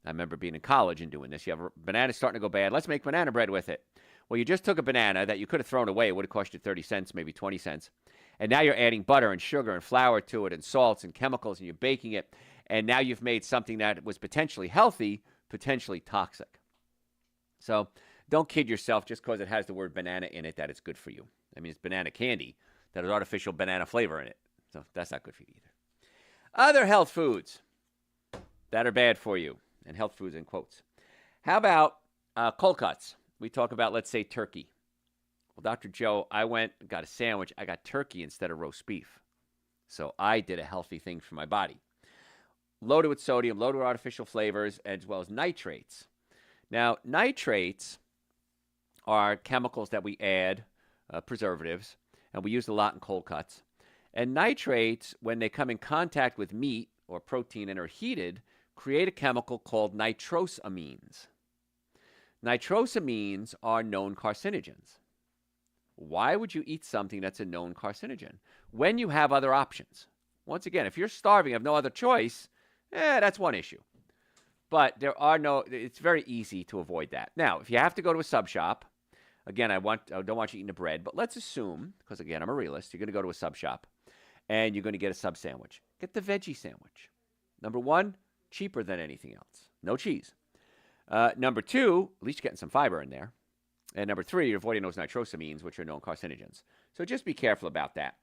I remember being in college and doing this. You have a banana starting to go bad. Let's make banana bread with it. Well, you just took a banana that you could have thrown away. It would have cost you 30 cents, maybe 20 cents. And now you're adding butter and sugar and flour to it and salts and chemicals, and you're baking it. And now you've made something that was potentially healthy, potentially toxic. So don't kid yourself just because it has the word banana in it that it's good for you. I mean, it's banana candy that has artificial banana flavor in it. So that's not good for you either. Other health foods that are bad for you, and health foods in quotes. How about cold cuts? We talk about, let's say, turkey. Well, Dr. Joe, I went and got a sandwich. I got turkey instead of roast beef. So I did a healthy thing for my body. Loaded with sodium, loaded with artificial flavors, as well as nitrates. Now, nitrates are chemicals that we add, preservatives, and we use a lot in cold cuts. And nitrates, when they come in contact with meat or protein and are heated, create a chemical called nitrosamines. Nitrosamines are known carcinogens. Why would you eat something that's a known carcinogen when you have other options? Once again, if you're starving, have no other choice, that's one issue. But it's very easy to avoid that. Now, if you have to go to a sub shop, again, I don't want you eating the bread, but let's assume, because again, I'm a realist, you're going to go to a sub shop and you're going to get a sub sandwich. Get the veggie sandwich. Number one, cheaper than anything else. No cheese. Number two, at least you're getting some fiber in there. And number three, you're avoiding those nitrosamines, which are known carcinogens. So just be careful about that.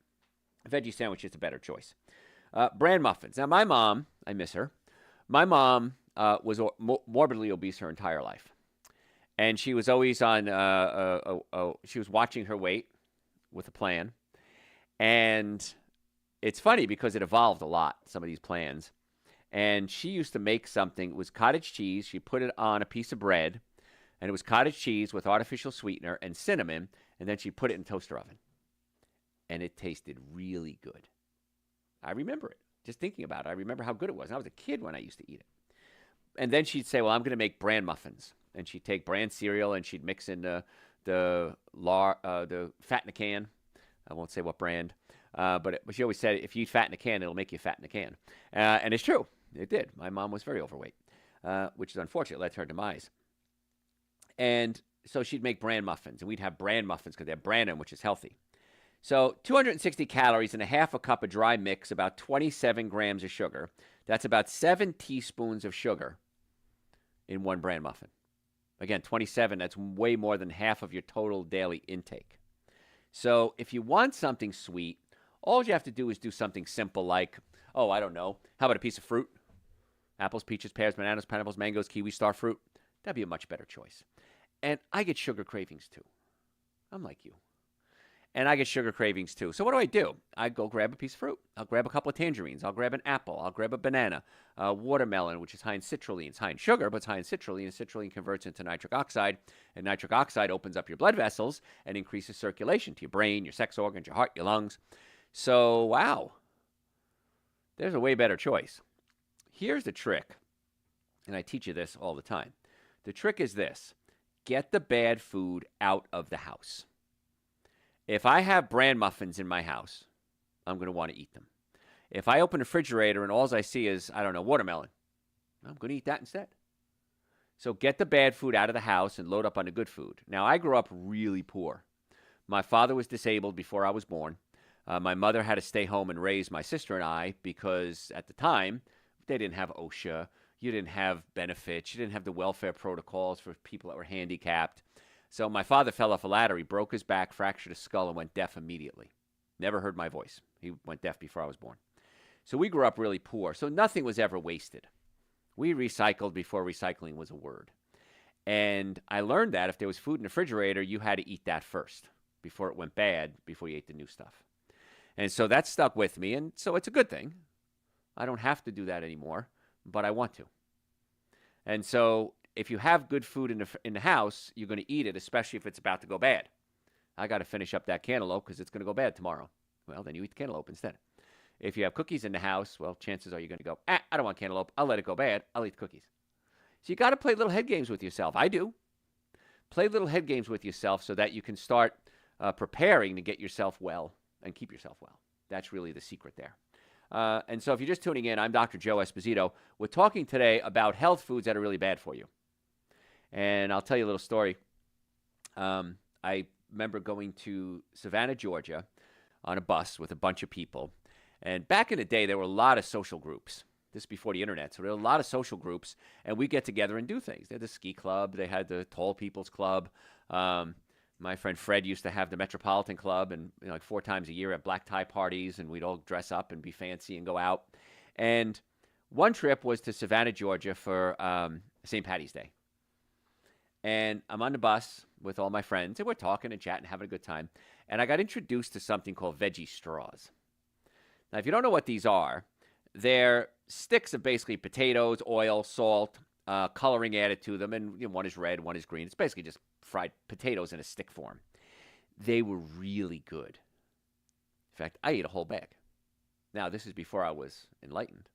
A veggie sandwich is a better choice. Bran muffins. Now, my mom, I miss her. My mom was morbidly obese her entire life. And she was always on, she was watching her weight with a plan. And it's funny because it evolved a lot, some of these plans. And she used to make something, it was cottage cheese. She put it on a piece of bread. And it was cottage cheese with artificial sweetener and cinnamon, and then she put it in a toaster oven. And it tasted really good. I remember it. Just thinking about it, I remember how good it was. And I was a kid when I used to eat it. And then she'd say, well, I'm going to make bran muffins. And she'd take bran cereal and she'd mix in the fat in a can. I won't say what brand. But she always said, if you eat fat in a can, it'll make you fat in a can. And it's true. It did. My mom was very overweight, which is unfortunate. It led to her demise. And so she'd make bran muffins, and we'd have bran muffins because they have bran in, which is healthy. So 260 calories and a half a cup of dry mix, about 27 grams of sugar. That's about 7 teaspoons of sugar in one bran muffin. Again, 27, that's way more than half of your total daily intake. So if you want something sweet, all you have to do is do something simple like, oh, I don't know, how about a piece of fruit? Apples, peaches, pears, bananas, pineapples, mangoes, kiwi, star fruit. That'd be a much better choice. And I get sugar cravings too. I'm like you. And I get sugar cravings too. So what do? I go grab a piece of fruit. I'll grab a couple of tangerines. I'll grab an apple. I'll grab a banana. Watermelon, which is high in citrulline. It's high in sugar, but it's high in citrulline. And citrulline converts into nitric oxide. And nitric oxide opens up your blood vessels and increases circulation to your brain, your sex organs, your heart, your lungs. So, wow. There's a way better choice. Here's the trick. And I teach you this all the time. The trick is this. Get the bad food out of the house. If I have bran muffins in my house, I'm going to want to eat them. If I open the refrigerator and all I see is, I don't know, watermelon, I'm going to eat that instead. So get the bad food out of the house and load up on the good food. Now, I grew up really poor. My father was disabled before I was born. My mother had to stay home and raise my sister and I because at the time, they didn't have OSHA. You didn't have benefits. You didn't have the welfare protocols for people that were handicapped. So my father fell off a ladder. He broke his back, fractured his skull, and went deaf immediately. Never heard my voice. He went deaf before I was born. So we grew up really poor. So nothing was ever wasted. We recycled before recycling was a word. And I learned that if there was food in the refrigerator, you had to eat that first before it went bad, before you ate the new stuff. And so that stuck with me. And so it's a good thing. I don't have to do that anymore, but I want to. And so if you have good food in the house, you're going to eat it, especially if it's about to go bad. I got to finish up that cantaloupe because it's going to go bad tomorrow. Well, then you eat the cantaloupe instead. If you have cookies in the house, well, chances are you're going to go, I don't want cantaloupe. I'll let it go bad. I'll eat the cookies. So you got to play little head games with yourself. I do. Play little head games with yourself so that you can start preparing to get yourself well and keep yourself well. That's really the secret there. And so if you're just tuning in, I'm Dr. Joe Esposito. We're talking today about health foods that are really bad for you. And I'll tell you a little story. I remember going to Savannah, Georgia on a bus with a bunch of people. And back in the day, there were a lot of social groups. This is before the internet. So there were a lot of social groups, and we get together and do things. They had the ski club. They had the tall people's club. My friend Fred used to have the Metropolitan Club, and like 4 times a year at black tie parties, and we'd all dress up and be fancy and go out. And one trip was to Savannah, Georgia for St. Patty's Day. And I'm on the bus with all my friends, and we're talking and chatting, having a good time. And I got introduced to something called veggie straws. Now, if you don't know what these are, they're sticks of basically potatoes, oil, salt, coloring added to them, and one is red, one is green. It's basically just fried potatoes in a stick form. They were really good. In fact, I ate a whole bag. Now, this is before I was enlightened.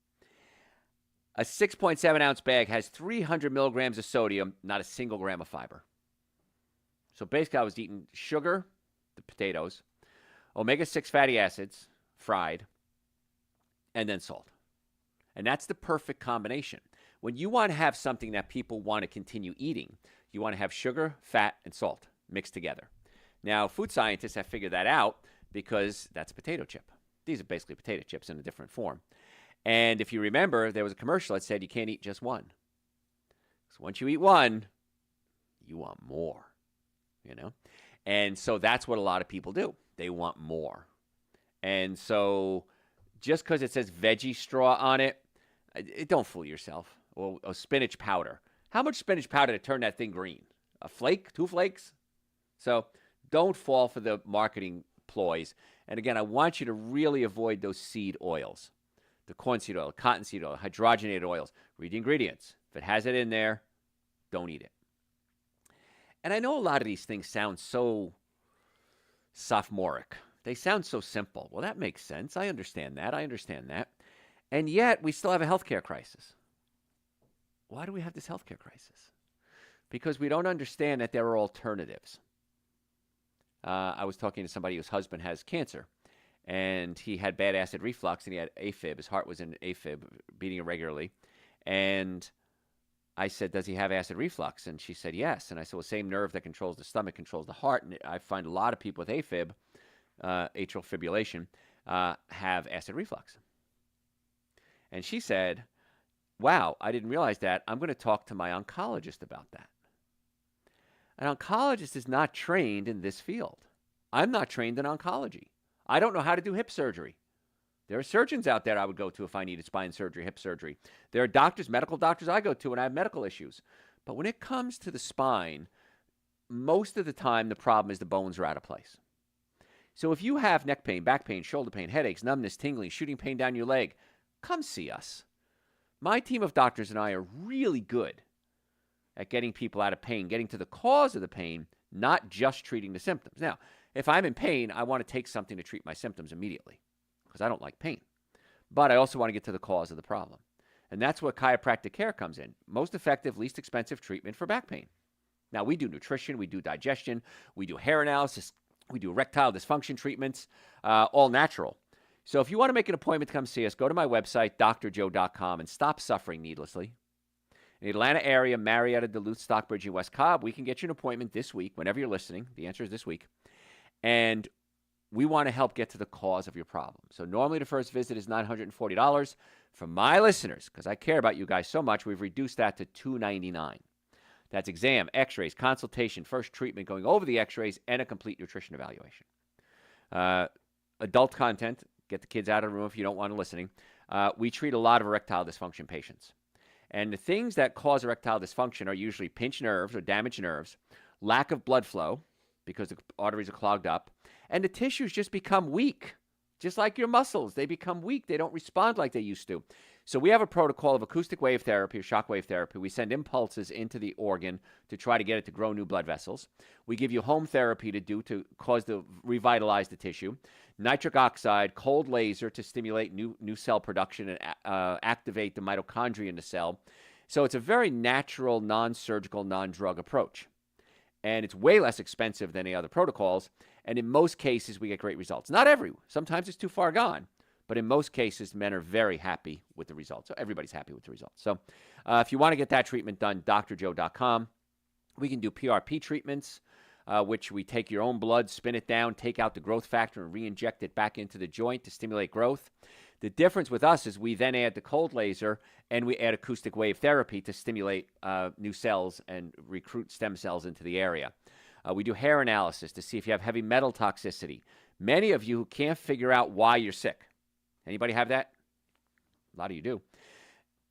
A 6.7-ounce bag has 300 milligrams of sodium, not a single gram of fiber. So basically, I was eating sugar, the potatoes, omega-6 fatty acids, fried, and then salt. And that's the perfect combination. When you want to have something that people want to continue eating, you want to have sugar, fat, and salt mixed together. Now, food scientists have figured that out because that's a potato chip. These are basically potato chips in a different form. And if you remember, there was a commercial that said you can't eat just one. So once you eat one, you want more, you know? And so that's what a lot of people do. They want more. And so just because it says veggie straw on it, don't fool yourself. Or spinach powder. How much spinach powder to turn that thing green? A flake? 2 flakes? So don't fall for the marketing ploys. And again, I want you to really avoid those seed oils. The cornseed oil, cottonseed oil, hydrogenated oils. Read the ingredients. If it has it in there, don't eat it. And I know a lot of these things sound so sophomoric. They sound so simple. Well, that makes sense. I understand that. And yet, we still have a healthcare crisis. Why do we have this healthcare crisis? Because we don't understand that there are alternatives. I was talking to somebody whose husband has cancer, and he had bad acid reflux, and he had AFib. His heart was in AFib, beating irregularly. And I said, does he have acid reflux? And she said, yes. And I said, well, same nerve that controls the stomach controls the heart. And I find a lot of people with AFib, atrial fibrillation, have acid reflux. And she said, wow, I didn't realize that. I'm going to talk to my oncologist about that. An oncologist is not trained in this field. I'm not trained in oncology. I don't know how to do hip surgery. There are surgeons out there I would go to if I needed spine surgery, hip surgery. There are doctors, medical doctors I go to when I have medical issues. But when it comes to the spine, most of the time the problem is the bones are out of place. So if you have neck pain, back pain, shoulder pain, headaches, numbness, tingling, shooting pain down your leg, come see us. My team of doctors and I are really good at getting people out of pain, getting to the cause of the pain, not just treating the symptoms. Now, if I'm in pain, I want to take something to treat my symptoms immediately because I don't like pain. But I also want to get to the cause of the problem. And that's where chiropractic care comes in. Most effective, least expensive treatment for back pain. Now, we do nutrition, we do digestion, we do hair analysis, we do erectile dysfunction treatments, all natural. So if you want to make an appointment to come see us, go to my website, drjoe.com, and stop suffering needlessly. In the Atlanta area, Marietta, Duluth, Stockbridge, and West Cobb, we can get you an appointment this week, whenever you're listening. The answer is this week. And we want to help get to the cause of your problem. So normally the first visit is $940. For my listeners, because I care about you guys so much, we've reduced that to $299. That's exam, x-rays, consultation, first treatment, going over the x-rays, and a complete nutrition evaluation. Adult content, get the kids out of the room if you don't want them listening. We treat a lot of erectile dysfunction patients. And the things that cause erectile dysfunction are usually pinched nerves or damaged nerves, lack of blood flow because the arteries are clogged up, and the tissues just become weak. Just like your muscles, they become weak. They don't respond like they used to. So we have a protocol of acoustic wave therapy or shock wave therapy. We send impulses into the organ to try to get it to grow new blood vessels. We give you home therapy to revitalize the tissue. Nitric oxide, cold laser to stimulate new cell production and activate the mitochondria in the cell. So it's a very natural, non-surgical, non-drug approach. And it's way less expensive than any other protocols. And in most cases, we get great results. Not every. Sometimes it's too far gone. But in most cases, men are very happy with the results. So everybody's happy with the results. So if you want to get that treatment done, drjoe.com. We can do PRP treatments, which we take your own blood, spin it down, take out the growth factor, and re-inject it back into the joint to stimulate growth. The difference with us is we then add the cold laser and we add acoustic wave therapy to stimulate new cells and recruit stem cells into the area. We do hair analysis to see if you have heavy metal toxicity. Many of you who can't figure out why you're sick. Anybody have that? A lot of you do.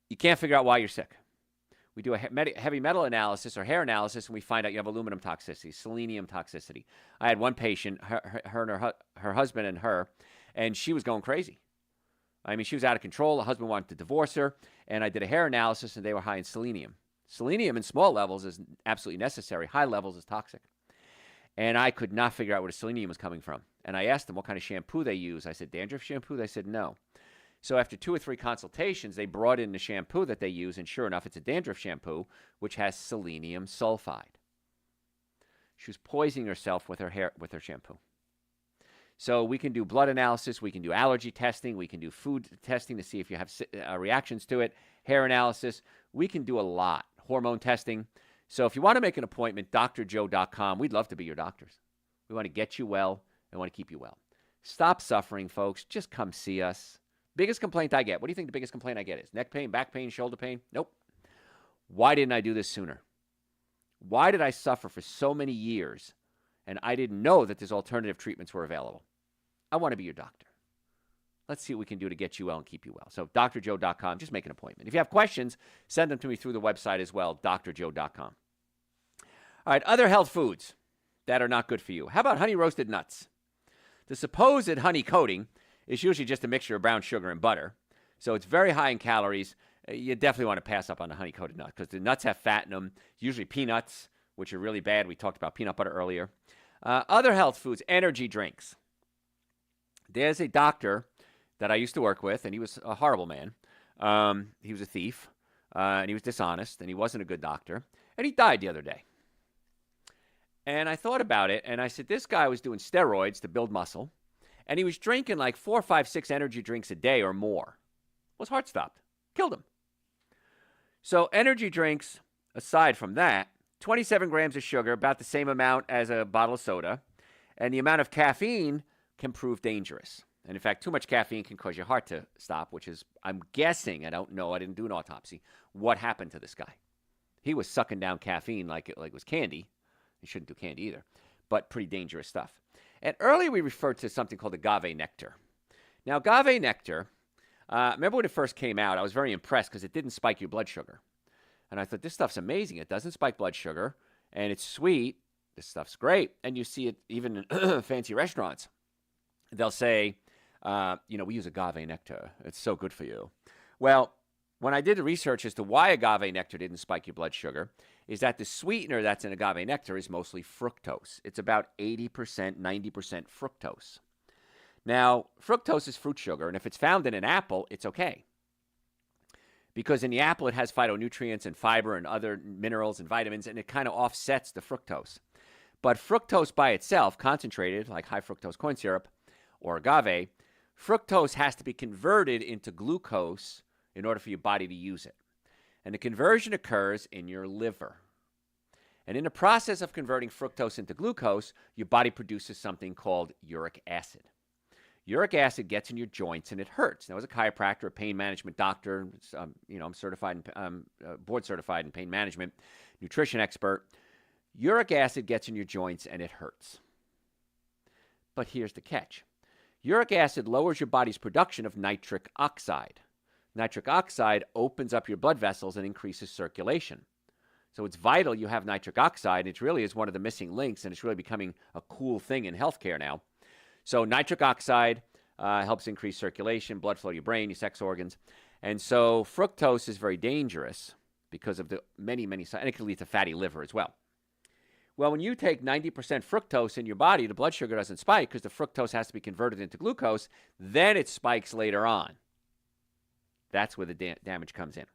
You can't figure out why you're sick. We do a heavy metal analysis or hair analysis, and we find out you have aluminum toxicity, selenium toxicity. I had one patient, her husband and her, and she was going crazy. I mean, she was out of control. The husband wanted to divorce her, and I did a hair analysis, and they were high in selenium. Selenium in small levels is absolutely necessary. High levels is toxic. And I could not figure out where the selenium was coming from. And I asked them what kind of shampoo they use. I said, dandruff shampoo? They said, no. So after 2 or 3 consultations, they brought in the shampoo that they use, and sure enough, it's a dandruff shampoo, which has selenium sulfide. She was poisoning herself with her shampoo. So we can do blood analysis, we can do allergy testing, we can do food testing to see if you have reactions to it, hair analysis. We can do a lot, hormone testing. So if you want to make an appointment, drjoe.com. We'd love to be your doctors. We want to get you well and want to keep you well. Stop suffering, folks. Just come see us. Biggest complaint I get. What do you think the biggest complaint I get is? Neck pain, back pain, shoulder pain? Nope. Why didn't I do this sooner? Why did I suffer for so many years and I didn't know that these alternative treatments were available? I want to be your doctor. Let's see what we can do to get you well and keep you well. So drjoe.com, just make an appointment. If you have questions, send them to me through the website as well, drjoe.com. All right, other health foods that are not good for you. How about honey roasted nuts? The supposed honey coating is usually just a mixture of brown sugar and butter, so it's very high in calories. You definitely want to pass up on the honey-coated nut because the nuts have fat in them, usually peanuts, which are really bad. We talked about peanut butter earlier. Other health foods, energy drinks. There's a doctor that I used to work with, and he was a horrible man. He was a thief, and he was dishonest, and he wasn't a good doctor, and he died the other day. And I thought about it, and I said, this guy was doing steroids to build muscle, and he was drinking like 4, 5, 6 energy drinks a day or more. Well, his heart stopped. Killed him. So energy drinks, aside from that, 27 grams of sugar, about the same amount as a bottle of soda, and the amount of caffeine can prove dangerous. And in fact, too much caffeine can cause your heart to stop, which is, I'm guessing, I don't know, I didn't do an autopsy, what happened to this guy. He was sucking down caffeine like it was candy. You shouldn't do candy either, but pretty dangerous stuff. And earlier we referred to something called agave nectar. Now, agave nectar, remember when it first came out, I was very impressed because it didn't spike your blood sugar. And I thought, this stuff's amazing. It doesn't spike blood sugar, and it's sweet. This stuff's great. And you see it even in fancy restaurants. They'll say, we use agave nectar. It's so good for you. Well, when I did the research as to why agave nectar didn't spike your blood sugar, is that the sweetener that's in agave nectar is mostly fructose. It's about 80%, 90% fructose. Now, fructose is fruit sugar, and if it's found in an apple, it's okay. Because in the apple, it has phytonutrients and fiber and other minerals and vitamins, and it kind of offsets the fructose. But fructose by itself, concentrated, like high fructose corn syrup or agave, fructose has to be converted into glucose in order for your body to use it. And the conversion occurs in your liver. And in the process of converting fructose into glucose, your body produces something called uric acid. Uric acid gets in your joints and it hurts. Now, as a chiropractor, a pain management doctor, I'm certified, board certified in pain management, nutrition expert. Uric acid gets in your joints and it hurts. But here's the catch. Uric acid lowers your body's production of nitric oxide. Nitric oxide opens up your blood vessels and increases circulation. So it's vital you have nitric oxide. It really is one of the missing links, and it's really becoming a cool thing in healthcare now. So nitric oxide helps increase circulation, blood flow to your brain, your sex organs. And so fructose is very dangerous because of the many, and it can lead to fatty liver as well. Well, when you take 90% fructose in your body, the blood sugar doesn't spike because the fructose has to be converted into glucose. Then it spikes later on. That's where the damage comes in.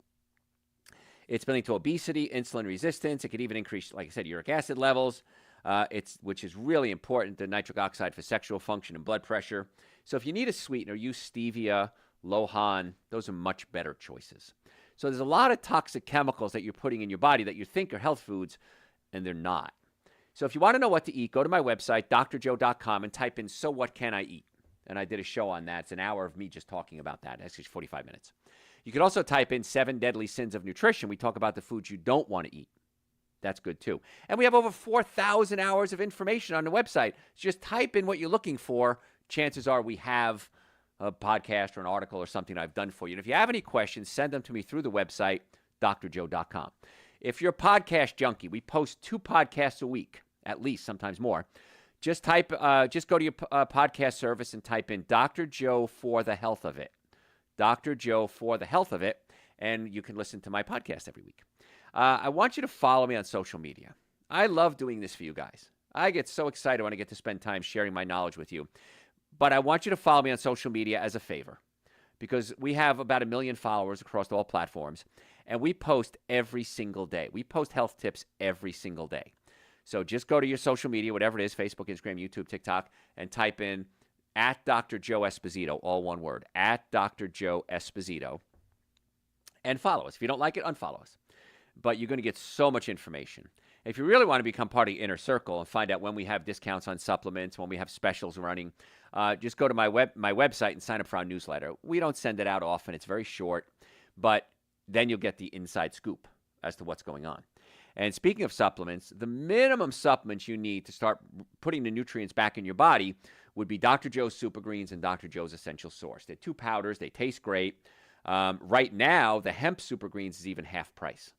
It's been linked to obesity, insulin resistance. It could even increase, like I said, uric acid levels, which is really important, the nitric oxide for sexual function and blood pressure. So if you need a sweetener, use stevia, Lohan. Those are much better choices. So there's a lot of toxic chemicals that you're putting in your body that you think are health foods, and they're not. So if you want to know what to eat, go to my website, drjoe.com, and type in, so what can I eat? And I did a show on that. It's an hour of me just talking about that. Actually, 45 minutes. You can also type in 7 deadly sins of nutrition. We talk about the foods you don't want to eat. That's good too. And we have over 4,000 hours of information on the website. Just type in what you're looking for. Chances are we have a podcast or an article or something I've done for you. And if you have any questions, send them to me through the website, drjoe.com. If you're a podcast junkie, we post 2 podcasts a week, at least, sometimes more. Just go to your podcast service and type in Dr. Joe for the health of it. Dr. Joe for the health of it, and you can listen to my podcast every week. I want you to follow me on social media. I love doing this for you guys. I get so excited when I get to spend time sharing my knowledge with you. But I want you to follow me on social media as a favor, because we have about 1 million followers across all platforms, and we post every single day. We post health tips every single day. So just go to your social media, whatever it is, Facebook, Instagram, YouTube, TikTok, and type in at Dr. Joe Esposito, all one word, at Dr. Joe Esposito, and follow us. If you don't like it, unfollow us. But you're going to get so much information. If you really want to become part of the inner circle and find out when we have discounts on supplements, when we have specials running, just go to my website and sign up for our newsletter. We don't send it out often. It's very short, but then you'll get the inside scoop as to what's going on. And speaking of supplements, the minimum supplements you need to start putting the nutrients back in your body would be Dr. Joe's Super Greens and Dr. Joe's Essential Source. They're 2 powders. They taste great. Right now, the hemp Super Greens is even half price.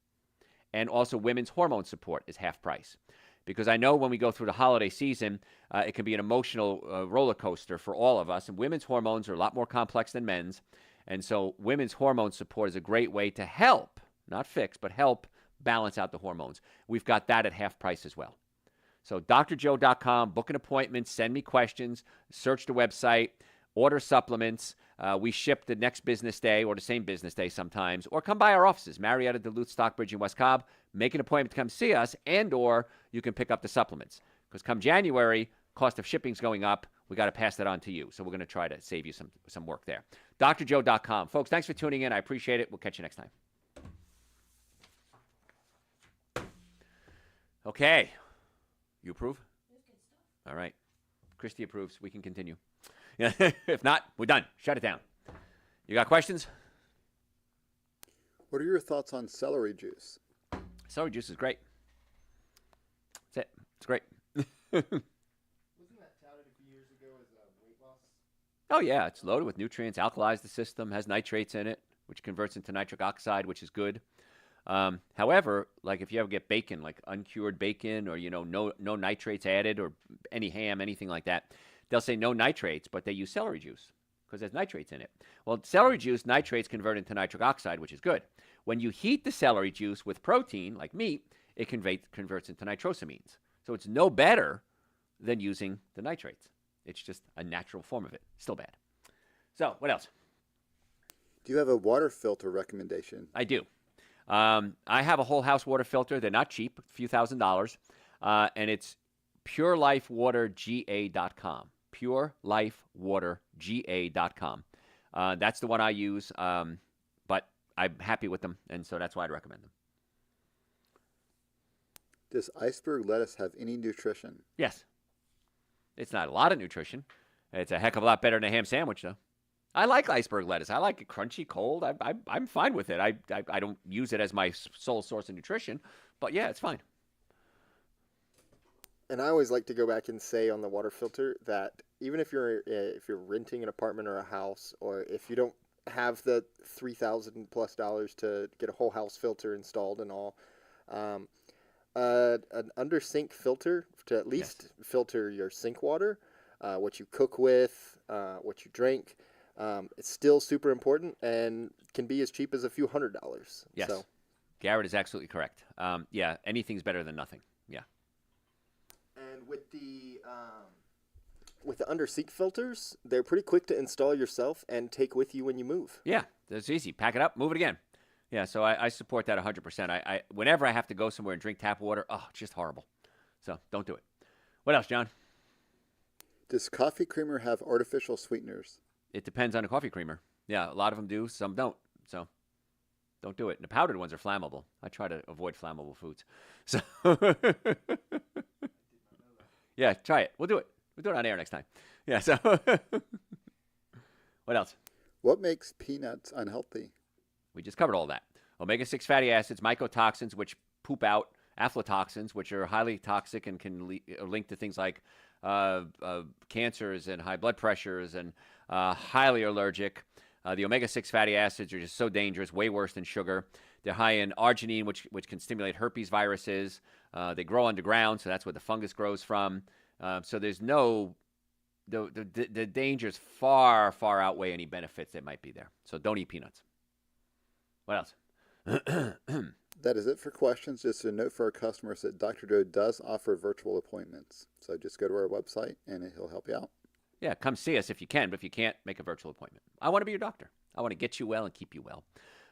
And also women's hormone support is half price. Because I know when we go through the holiday season, it can be an emotional roller coaster for all of us. And women's hormones are a lot more complex than men's. And so women's hormone support is a great way to help, not fix, but help balance out the hormones. We've got that at half price as well. So drjoe.com, book an appointment, send me questions, search the website, order supplements. We ship the next business day or the same business day sometimes, or come by our offices, Marietta, Duluth, Stockbridge, and West Cobb. Make an appointment to come see us, and or you can pick up the supplements. Because come January, cost of shipping's going up. We got to pass that on to you. So we're going to try to save you some work there. drjoe.com. Folks, thanks for tuning in. I appreciate it. We'll catch you next time. Okay. You approve? All right. Christy approves. We can continue. If not, we're done. Shut it down. You got questions? What are your thoughts on celery juice? Celery juice is great. That's it. It's great. Wasn't that touted a few years ago as a weight loss? Oh, yeah. It's loaded with nutrients, alkalizes the system, has nitrates in it, which converts into nitric oxide, which is good. However, like if you ever get bacon, like uncured bacon or, no nitrates added or any ham, anything like that, they'll say no nitrates, but they use celery juice because there's nitrates in it. Well, celery juice, nitrates convert into nitric oxide, which is good. When you heat the celery juice with protein, like meat, it converts into nitrosamines. So it's no better than using the nitrates. It's just a natural form of it. Still bad. So what else? Do you have a water filter recommendation? I do. I have a whole house water filter. They're not cheap, a few $1,000s. And it's purelifewaterga.com. Purelifewaterga.com. That's the one I use, but I'm happy with them, and so that's why I'd recommend them. Does iceberg lettuce have any nutrition? Yes. It's not a lot of nutrition. It's a heck of a lot better than a ham sandwich, though. I like iceberg lettuce. I like it crunchy, cold. I'm fine with it. I don't use it as my sole source of nutrition, but yeah, it's fine. And I always like to go back and say on the water filter that even if you're renting an apartment or a house, or if you don't have the $3,000+ to get a whole house filter installed and all, an under sink filter to at least filter your sink water, what you cook with, what you drink. It's still super important and can be as cheap as a few $100s. Yes. So. Garrett is absolutely correct. Yeah, anything's better than nothing. Yeah. And with the under sink filters, they're pretty quick to install yourself and take with you when you move. Yeah, that's easy. Pack it up, move it again. Yeah, so I support that 100%. I whenever I have to go somewhere and drink tap water, it's just horrible. So don't do it. What else, John? Does coffee creamer have artificial sweeteners? It depends on the coffee creamer. Yeah, a lot of them do, some don't. So don't do it. And the powdered ones are flammable. I try to avoid flammable foods. So yeah, try it. We'll do it. We'll do it on air next time. Yeah, so what else? What makes peanuts unhealthy? We just covered all that. Omega-6 fatty acids, mycotoxins, which poop out, aflatoxins, which are highly toxic and can link to things like cancers and high blood pressures and highly allergic. The omega-6 fatty acids are just so dangerous, way worse than sugar. They're high in arginine, which can stimulate herpes viruses. They grow underground, so that's where the fungus grows from. So there's no the dangers far outweigh any benefits that might be there. So don't eat peanuts. What else? That is it for questions. Just a note for our customers that Dr. Joe does offer virtual appointments. So just go to our website and he'll help you out. Yeah, come see us if you can, but if you can't, make a virtual appointment. I want to be your doctor. I want to get you well and keep you well.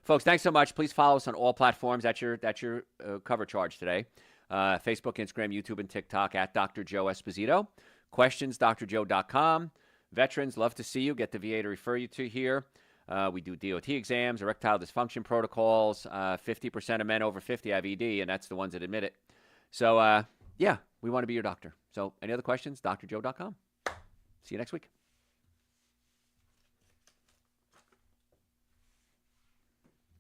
Folks, thanks so much. Please follow us on all platforms. That's your cover charge today. Facebook, Instagram, YouTube, and TikTok at Dr. Joe Esposito. Questions, drjoe.com. Veterans, love to see you. Get the VA to refer you to here. We do DOT exams, erectile dysfunction protocols. 50% of men over 50 have ED, and that's the ones that admit it. So, yeah, we want to be your doctor. So any other questions, drjoe.com. See you next week.